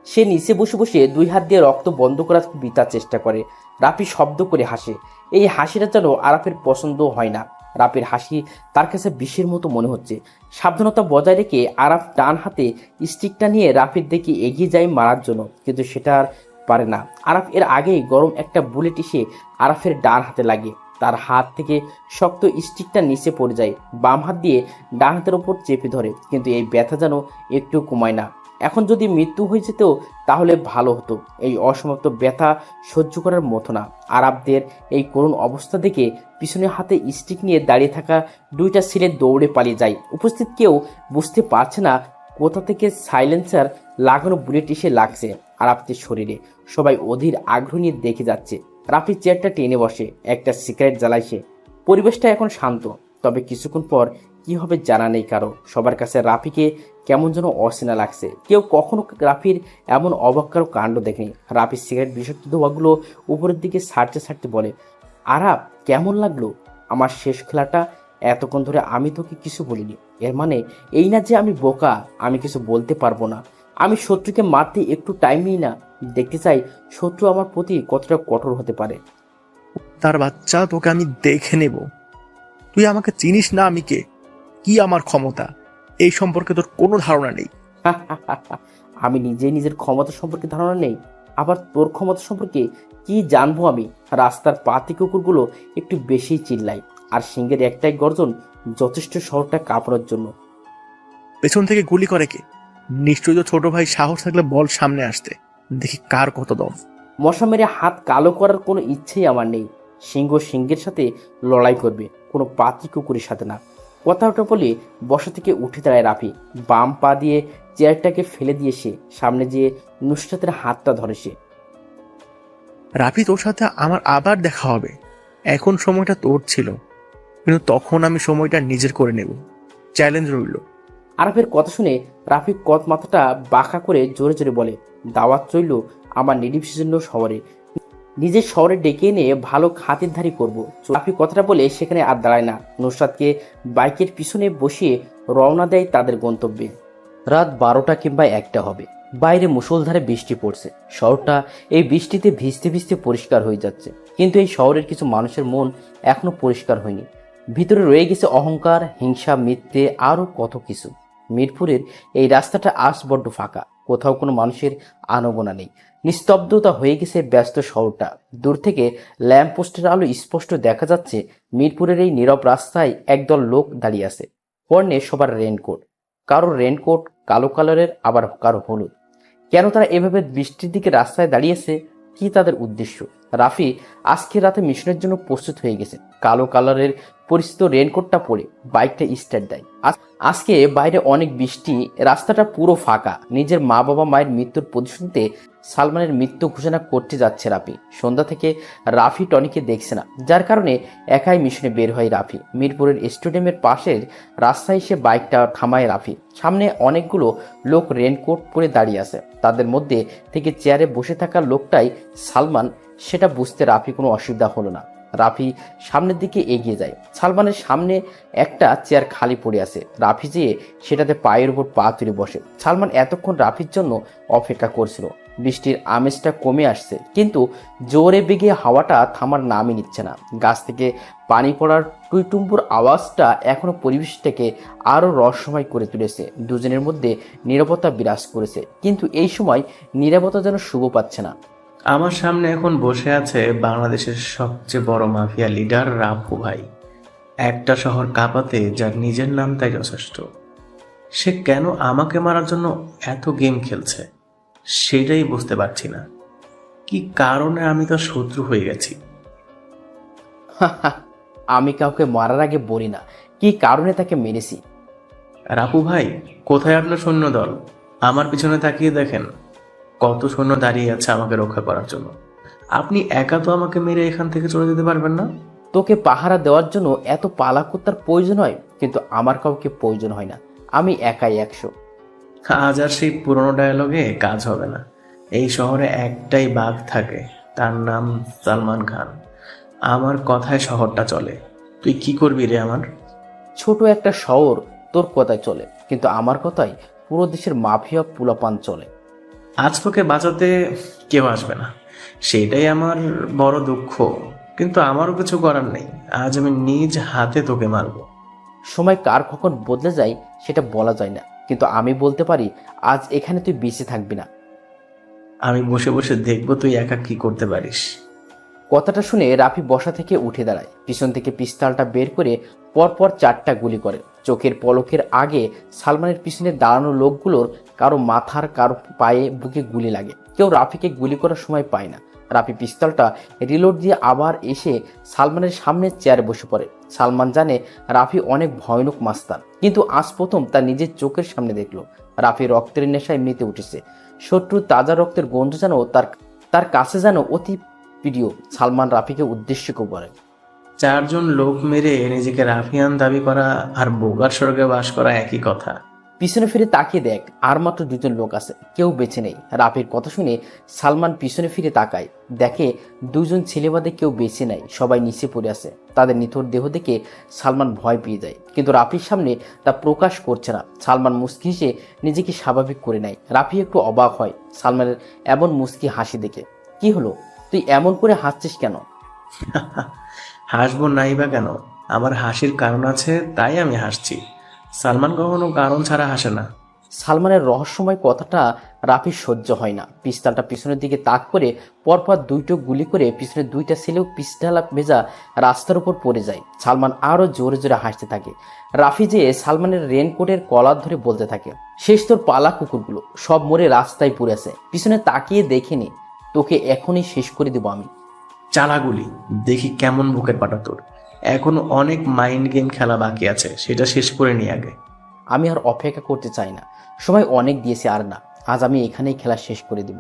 সে নিচে বসে বসে দুই হাত দিয়ে রক্ত বন্ধ করার বিতার চেষ্টা করে। রাফি শব্দ করে হাসে। এই হাসিটা যেন আরাফের পছন্দ হয় না। রাফির হাসি তার কাছে বিষের মতো মনে হচ্ছে। সাবধানতা বজায় রেখে আরাফ ডান হাতে স্টিকটা নিয়ে রাফির দিকে এগিয়ে যায় মারার জন্য, কিন্তু সেটা আর পারে না। আরাফ এর আগেই গরম একটা বুলেট এসে আরাফের ডান হাতে লাগে। তার হাত থেকে শক্ত স্টিকটা নিচে পড়ে যায়। বাম হাত দিয়ে ডান হাতের ওপর চেপে ধরে, কিন্তু এই ব্যথা যেন একটু কমায় না। এখন যদি মৃত্যু হয়ে যেত তাহলে ভালো হতো। এই অসমাপ্ত ব্যথা সহ্য করার মতো না। আরাবদের এই করুণ অবস্থা দেখে পিছনে হাতে স্টিক নিয়ে দাঁড়িয়ে থাকা দুইটা ছেলে দৌড়ে পালিয়ে যায়। উপস্থিত কেউ বুঝতে পারছে না কোথা থেকে সাইলেন্সার লাগানো বুলেট এসে লাগছে আরাবদের শরীরে। সবাই অধীর আগ্রহ নিয়ে দেখে যাচ্ছে। রাফি চেয়ারটা টেনে বসে, একটা সিগারেট জ্বালায় সে। পরিবেশটা এখন শান্ত, তবে কিছুক্ষণ পর কি হবে জানা নেই কারো। সবার কাছে রাফিকে কেমন যেন অচেনা লাগছে। কেউ কখনো রাফির এমন অবাক কারো কাণ্ড দেখেনি। রাফির সিগারেট বিষাক্ত ধোঁয়াগুলো উপরের দিকে ছাড়তে ছাড়তে বলে, আরাব কেমন লাগলো আমার শেষ খেলাটা? এতক্ষণ ধরে আমি তোকে কিছু বলিনি, এর মানে এই না যে আমি বোকা, আমি কিছু বলতে পারবো না। আমি শত্রুকে মারতে একটু টাইম নিই না, দেখতে চাই শত্রু আমার প্রতি কতটা কঠোর হতে পারে। তার বাচ্চা, তোকে আমি দেখে নেব। তুই আমাকে চিনিস না আমি কে, কি আমার ক্ষমতা, এই সম্পর্কে তোর কোনো ধারণা নেই। আমি নিজেই নিজের ক্ষমতা সম্পর্কে ধারণা নেই, আবার তোর ক্ষমতা সম্পর্কে কি জানবো আমি? রাস্তার পাতি কুকুরগুলো একটু বেশি চিল্লায়, আর সিংহের একটাই গর্জন যথেষ্ট শহরটা কাঁপানোর জন্য। পেছন থেকে গুলি করে কে? নিশ্চয়ই তো ছোট ভাই, সাহস থাকলে বল সামনে আসতে, দেখি কার কত দম। মশা মেরে হাত কালো করার কোনো ইচ্ছেই আমার নেই। সিংহ সিংহের সাথে লড়াই করবে, কোনো পাতি কুকুরের সাথে না। কথাটা বলে বসা থেকে উঠে দাঁড়ায় রাফি। বাম পা দিয়ে চেয়ারটাকে ফেলে দিয়ে সে সামনে যেয়ে নুসরাতের হাতটা ধরে সে। রাফি, তোর সাথে আমার আবার দেখা হবে। এখন সময়টা তোর ছিল, কিন্তু তখন আমি সময়টা নিজের করে নেব। চ্যালেঞ্জ রইল। আরাফের কথা শুনে রাফি কত মাথাটা বাঁকা করে জোরে জোরে বলে, দাওয়াত রইল আমার নির্বিচ্ছিন্ন শহরে। নিজের শহরে ডেকে এনে ভালো খাতিরদারি করবো। রাফি কথাটা বলে সেখানে আর দাঁড়ায় না। নুসরাতকে বাইকের পিছনে বসিয়ে রওনা দেয় তাদের গন্তব্যে। রাত 12টা কিংবা 1টা হবে। বাইরে মুষলধারে বৃষ্টি পড়ছে। শহরটা এই বৃষ্টিতে ভিজতে ভিজতে পরিষ্কার হয়ে যাচ্ছে, কিন্তু এই শহরের কিছু মানুষের মন এখনো পরিষ্কার হয়নি। ভিতরে রয়ে গেছে অহংকার, হিংসা, মিথ্যে, আরও কত কিছু। মিরপুরের এই রাস্তাটা আজ বড্ড ফাঁকা, কোথাও কোনো মানুষের আনাগোনা নেই। নিস্তব্ধতা হয়ে গেছে ব্যস্ত শহরটা। দূর থেকে ল্যাম্পপোস্টের আলো স্পষ্ট দেখা যাচ্ছে মিরপুরের এই নীরব রাস্তায় একদল লোক দাঁড়িয়ে আছে। পরনে সবার রেনকোট, কারো রেনকোট কালো কালারের, আবার কারো হলুদ। কেন তারা এভাবে বৃষ্টির দিকে রাস্তায় দাঁড়িয়েছে? কি তাদের উদ্দেশ্য? রাফি আজকে রাতে মিশনের জন্য প্রস্তুত হয়ে গেছে। কালো কালারের পরিচিত রেনকোটটা পরে বাইকটা স্টার্ট দেয়। আজকে বাইরে অনেক বৃষ্টি, রাস্তাটা পুরো ফাঁকা। নিজের মা বাবা মায়ের মৃত্যুর প্রতিশোধে সালমানের মৃত্যু ঘোষণা করতে যাচ্ছে রাফি। সন্ধ্যা থেকে রাফি টনিকে দেখছে না, যার কারণে একাই মিশনে বের হয় রাফি। মিরপুরের স্টেডিয়ামের পাশের রাস্তায় এসে বাইকটা থামায় রাফি। সামনে অনেকগুলো লোক রেনকোট পরে দাঁড়িয়ে আছে। তাদের মধ্যে থেকে চেয়ারে বসে থাকা লোকটাই সালমান, সেটা বুঝতে রাফি কোনো অসুবিধা হলো না। রাফি সামনের দিকে এগিয়ে যায়। সালমানের সামনে একটা চেয়ার খালি পড়ে আছে। রাফি যেয়ে সেটাতে পায়ের উপর পা তুলে বসে। সালমান এতক্ষণ রাফির জন্য অপেক্ষা করছিল। বৃষ্টির আমেজটা কমে আসছে, কিন্তু জোরে বেগে হাওয়াটা থামার নামই নিচ্ছে না। গাছ থেকে পানি পড়ার টুইটুম্বুর আওয়াজটা এখনো পরিবেশটাকে আরো রহস্যময় করে তুলেছে। দুজনের মধ্যে নীরবতা বিরাজ করেছে, কিন্তু এই সময় নীরবতা যেন শুভ পাচ্ছে না। আমার সামনে এখন বসে আছে বাংলাদেশের সবচেয়ে বড় মাফিয়া লিডার রাফু ভাই। একটা শহর কাঁপাতে যার নিজের নাম তাই যথেষ্ট। সে কেন আমাকে মারার জন্য এত গেম খেলছে সেটাই বুঝতে পারছি না। কি কারণে আমি তো শত্রু হয়ে গেছি? আমি কাউকে মারার আগে বলি না কি কারণে তাকে মেরেছি। রাফু ভাই, কোথায় আপনার সৈন্যদল? আমার পিছনে তাকিয়ে দেখেন, কত সৈন্য দাঁড়িয়ে আছে আমাকে রক্ষা করার জন্য। আপনি একা তো আমাকে মেরে এখান থেকে চলে যেতে পারবেন না। তোকে পাহারা দেওয়ার জন্য এত পালা কুত্তার প্রয়োজন হয়, কিন্তু আমার কাউকে প্রয়োজন হয় না। আমি একাই 100। আজ আর সেই পুরনো ডায়লগে কাজ হবে না। এই শহরে একটাই বাঘ থাকে, তার নাম সালমান খান। আমার কথায় শহরটা চলে। তুই কি করবি রে আমার? ছোট একটা শহর তোর কথায় চলে, কিন্তু আমার কথায় পুরো দেশের মাফিয়া পুলাপান চলে। আজ তোকে বাঁচাতে কেউ আসবে না, সেটাই আমার বড় দুঃখ। কিন্তু আমারও কিছু করার নেই। আজ আমি নিজ হাতে তোকে মারবো। সময় কার কখন বদলে যায় সেটা বলা যায় না, কিন্তু আমি বলতে পারি আজ এখানে তুই বেঁচে থাকবি না। আমি বসে বসে দেখবো তুই একা কি করতে পারিস। কথাটা শুনে রাফি বসা থেকে উঠে দাঁড়ায়। পিছন থেকে পিস্তলটা বের করে পরপর 4টা গুলি করে। চোখের পলকের আগে সালমানের পিছনে দাঁড়ানো লোকগুলোর কারো মাথার, কারো পায়ে, বুকে গুলি লাগে। কেউ রাফিকে গুলি করার সময় পায় না। রাফি পিস্তলটা রিলোড দিয়ে আবার এসে সালমানের সামনে চেয়ারে বসে পড়ে। সালমান জানে রাফি অনেক ভয়ানক মাস্তান, কিন্তু আজ প্রথম তার নিজের চোখের সামনে দেখলো রাফি রক্তের নেশায় মেতে উঠেছে। শত্রুর তাজা রক্তের গন্ধ যেন তার কাছে যেন অতি প্রিয়। সালমান রাফিকে উদ্দেশ্য করে, 4 জন লোক মেরে নিজেকে রাফিয়ান দাবি করা আর বোগার স্বর্গে বাস করা একই কথা। পিছনে ফিরে তাকিয়ে দেখ, আর মাত্র 2 জন লোক আছে, কেউ বেঁচে নেই। রাফির কথা শুনে সালমান পিছনে ফিরে তাকায়, দেখে 2 জন ছেলে বাদে কেউ বেঁচে নাই, সবাই নিচে পড়ে আছে। তাদের নিথর দেহ দেখে সালমান ভয় পেয়ে যায়, কিন্তু রাফির সামনে তা প্রকাশ করছে না। সালমান মুস্কি হেসে নিজেকে স্বাভাবিক করে নেয়। রাফি একটু অবাক হয় সালমানের এমন মুস্কি হাসি দেখে। কি হলো, তুই এমন করে হাসছিস কেন? হাসবো নাই বা কেন? আমার হাসির কারণ আছে, তাই আমি হাসছি। সালমান কখনো কারণ ছাড়া হাসে না। সালমানের রহস্যময় কথাটা রাফির সহ্য হয় না। পিস্তলটা পিছনের দিকে তাক করে পরপর 2টো গুলি করে পিছনে 2টা ছেলেও পিস্তলা ভেজা রাস্তার উপর পড়ে যায়। সালমান আরো জোরে জোরে হাসতে থাকে। রাফি যে সালমানের রেনকোটের কলার ধরে বলতে থাকে, শেষ তোর পালা কুকুরগুলো সব মরে রাস্তায় পড়ে আছে, পিছনে তাকিয়ে দেখে নে, তোকে এখনই শেষ করে দেবো আমি। চালাগুলি, দেখি কেমন বুকের পাটা তোর। এখনো অনেক মাইন্ড গেম খেলা বাকি আছে, সেটা শেষ করে নি আগে। আমি আর অপেক্ষা করতে চাই না, সময় অনেক দিয়েছে, আর না, আজ আমি এখানেই খেলা শেষ করে দিব।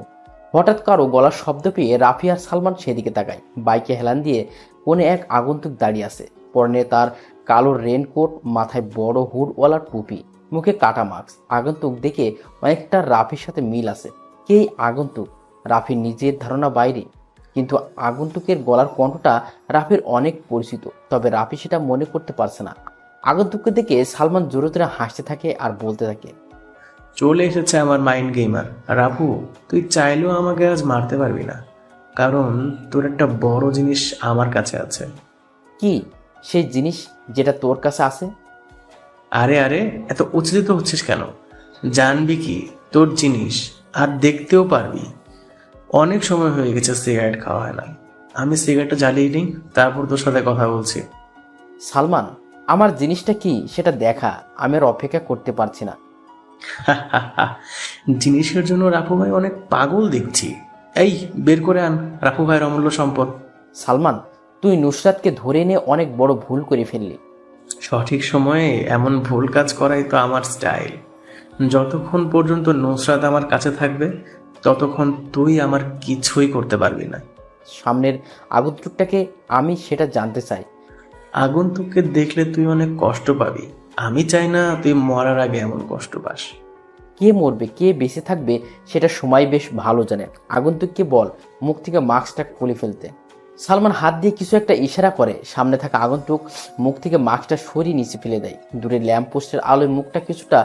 হঠাৎ কারো গলার শব্দ পেয়ে রাফি আর সালমান সেদিকে তাকায়। বাইকে হেলান দিয়ে কোণে এক আগন্তুক দাঁড়িয়ে আছে। পরনে তার কালো রেনকোট, মাথায় বড় হুডওয়ালা টুপি, মুখে কাটা মাস্ক। আগন্তুক দেখে অনেকটা রাফির সাথে মিল আছে। কে আগন্তুক? রাফির নিজের ধারণা বাইরে, কিন্তু আগন্তুকের গলার কণ্ঠটা রাফির অনেক পরিচিত, তবে রাফি সেটা মনে করতে পারছে না। আগন্তুককে দেখে সালমান জোরে জোরে হাসতে থাকে আর বলতে থাকে, চলে এসেছে আমার মাইন্ড গেমার। রাফু, তুই চাইলেও আমাকে আজ মারতে পারবি না, কারণ তোর একটা বড় জিনিস আমার কাছে আছে। কি সেই জিনিস যেটা তোর কাছে আছে? আরে আরে, এত উচ্ছ্বসিত হচ্ছিস কেন? জানবি কি তোর জিনিস, আর দেখতেও পারবি। অনেক সময় হয়ে গেছে সিগারেট খাওয়া হয় না। আমি সিগারেটটা জ্বালিয়ে নিই, তারপর তোর সাথে কথা বলছি। সালমান, আমার জিনিসটা কি সেটা দেখা, আমি আর অপেক্ষা করতে পারছি না। জিনিসের জন্য রাফু ভাই অনেক পাগল দেখছি। এই বের করে আন রাফু ভাইয়ের অমূল্য সম্পদ। সালমান, তুই নুসরাতকে ধরে এনে অনেক বড় ভুল করে ফেললি। সঠিক সময়ে এমন ভুল কাজ করাই তো আমার স্টাইল। যতক্ষণ পর্যন্ত নুসরাত আমার কাছে থাকবে ততক্ষণ তুই আমার কিছুই করতে পারবি না। সামনের আগন্তুকটাকে আমি সেটা জানতে চাই। আগন্তুককে দেখলে তুই অনেক কষ্ট পাবি। আমি চাই না তুই মরার আগে এমন কষ্ট পাস। কে মরবে কে বেঁচে থাকবে সেটা সময় বেশ ভালো জানে। আগন্তুককে বল মুখ থেকে মাস্কটা খুলে ফেলতে। সালমান হাত দিয়ে কিছু একটা ইশারা করে। সামনে থাকা আগন্তুক মুখ থেকে মাস্কটা সরিয়ে নিচে ফেলে দেয়। দূরে ল্যাম্প পোস্টের আলোয় মুখটা কিছুটা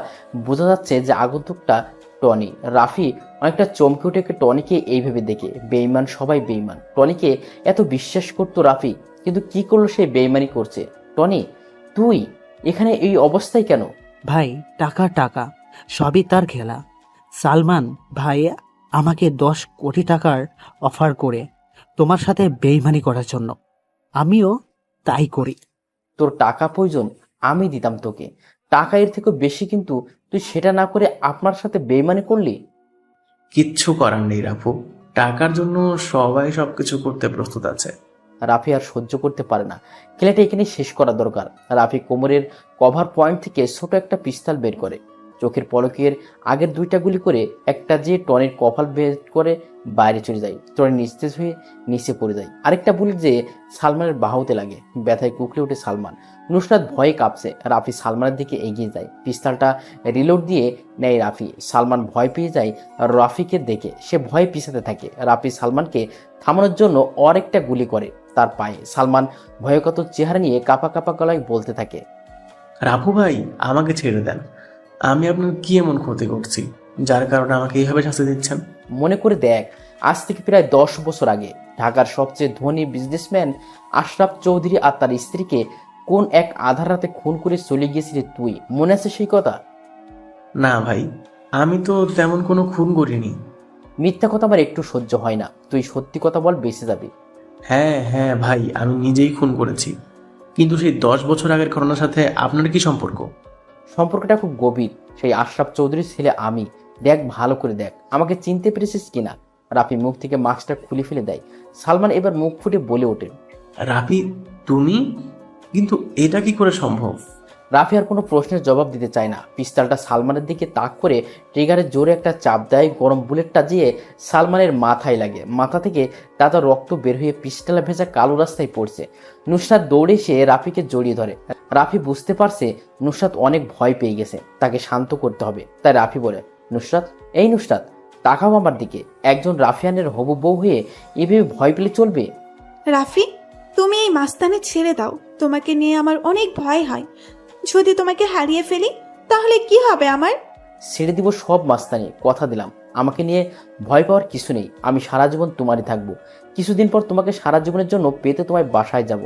বোঝা যাচ্ছে যে আগন্তুকটা টনি। রাফি অনেকটা চমকে উঠে টনিকে এইভাবে দেখে। বেইমান সবাই বেইমান। টনিকে এত বিশ্বাস করতো রাফি, কিন্তু কি করলো সে বেইমানি করছে। টনি, তুই এখানে এই অবস্থায় কেন? ভাই, টাকা টাকা সবই তার খেলা। সালমান ভাই আমাকে 10 কোটি টাকার অফার করে তোমার সাথে বেইমানি করার জন্য, আমিও তাই করি। তোর টাকা প্রয়োজন, আমি দিতাম তোকে টাকা, এর থেকে বেশি, কিন্তু তুই সেটা না করে আপনার সাথে বেইমানি করলি। কিচ্ছু করার নেই রাফু, টাকার জন্য সবাই সবকিছু করতে প্রস্তুত আছে। রাফি আর সহ্য করতে পারে না। খেলাটা এখানে শেষ করা দরকার। রাফি কোমরের কভার পয়েন্ট থেকে ছোট একটা পিস্তল বের করে, চোখের পলকের আগের 2টা গুলি করে একটা যে টনির কপাল বের করে বাইরে চলে যায়। টনি নিস্তেজ হয়ে নিচে পড়ে যায়। আরেকটা বুলেট যে সালমানের বাহুতে লাগে। ব্যথায় কুকলে ওঠে সালমান। নুসরাত ভয়ে কাঁপছে। রাফি সালমানের দিকে এগিয়ে যায়। পিস্তলটা রিলোড দিয়ে নেয় রাফি। সালমান ভয় পেয়ে যায় রাফিকে দেখে। সে ভয়ে পিছাতে থাকে। রাফি সালমানকে থামানোর জন্য আরেকটা গুলি করে তার পায়ে। সালমান ভয়কাতর চেহারা নিয়ে কাঁপা কাঁপা গলায় বলতে থাকে, রাফু ভাই, আমাকে ছেড়ে দেন। আমি আপনার কি এমন ক্ষতি করছি যার কারণে আমাকে এইভাবে শাস্তি দিচ্ছেন? মনে করে দেখ, আজ থেকে প্রায় 10 বছর আগে ঢাকার সবচেয়ে ধনী বিজনেসম্যান আশরাফ চৌধুরী আর তার স্ত্রীকে কোন এক আধার রাতে খুন করে চলে গিয়েছিলি তুই, মনে আছে সেই কথা? না ভাই, আমি তো তেমন কোনো খুন করিনি। মিথ্যা কথা আমার একটু সহ্য হয় না। তুই সত্যি কথা বল, বেঁচে যাবি। হ্যাঁ হ্যাঁ ভাই, আমি নিজেই খুন করেছি। কিন্তু সেই 10 বছর আগের ঘটনার সাথে আপনার কি সম্পর্ক? সম্পর্কটা খুব গভীর। সেই আশরাফ চৌধুরীর ছেলে আমি। দেখ, ভালো করে দেখ, আমাকে চিনতে পেরেছিস কিনা। রাফি মুখ থেকে মাস্কটা খুলে ফেলে দেয়। সালমান এবার মুখ ফুটে বলে ওঠে, রাফি, তুমি? কিন্তু এটা কি করে সম্ভব? রাফি আর কোনো প্রশ্নের জবাব দিতে চায় না। পিস্তলটা সালমানের দিকে তাক করে ট্রিগারে জোরে একটা চাপ দেয়। গরম বুলেটটা যেয়ে সালমানের মাথায় লাগে। মাথা থেকে তাজা রক্ত বের হয়ে পিস্তলে ভেজা কালো রাস্তায় পড়ছে। নুসরাত দৌড়ে এসে রাফিকে জড়িয়ে ধরে। রাফি বুঝতে পারছে নুসরাত অনেক ভয় পেয়ে গেছে, তাকে শান্ত করতে হবে। তাই রাফি বলে, নুসরাত, এই নুসরাত, তাকাও আমার দিকে। একজন রাফিয়ানের হবু বউ হয়ে এভাবে ভয় পেলে চলবে? রাফি, তুমি এই মাস্তানে ছেড়ে দাও। তোমাকে নিয়ে আমার অনেক ভয় হয়। যদি তোমাকে হারিয়ে ফেলি তাহলে কি হবে আমার? ছেড়ে দিব সব মাস্তানি, কথা দিলাম। আমাকে নিয়ে ভয় পাওয়ার কিছু নেই। আমি সারা জীবন তোমারই থাকবো। কিছুদিন পর তোমাকে সারা জীবনের জন্য পেতে তোমায় বাসায় যাব।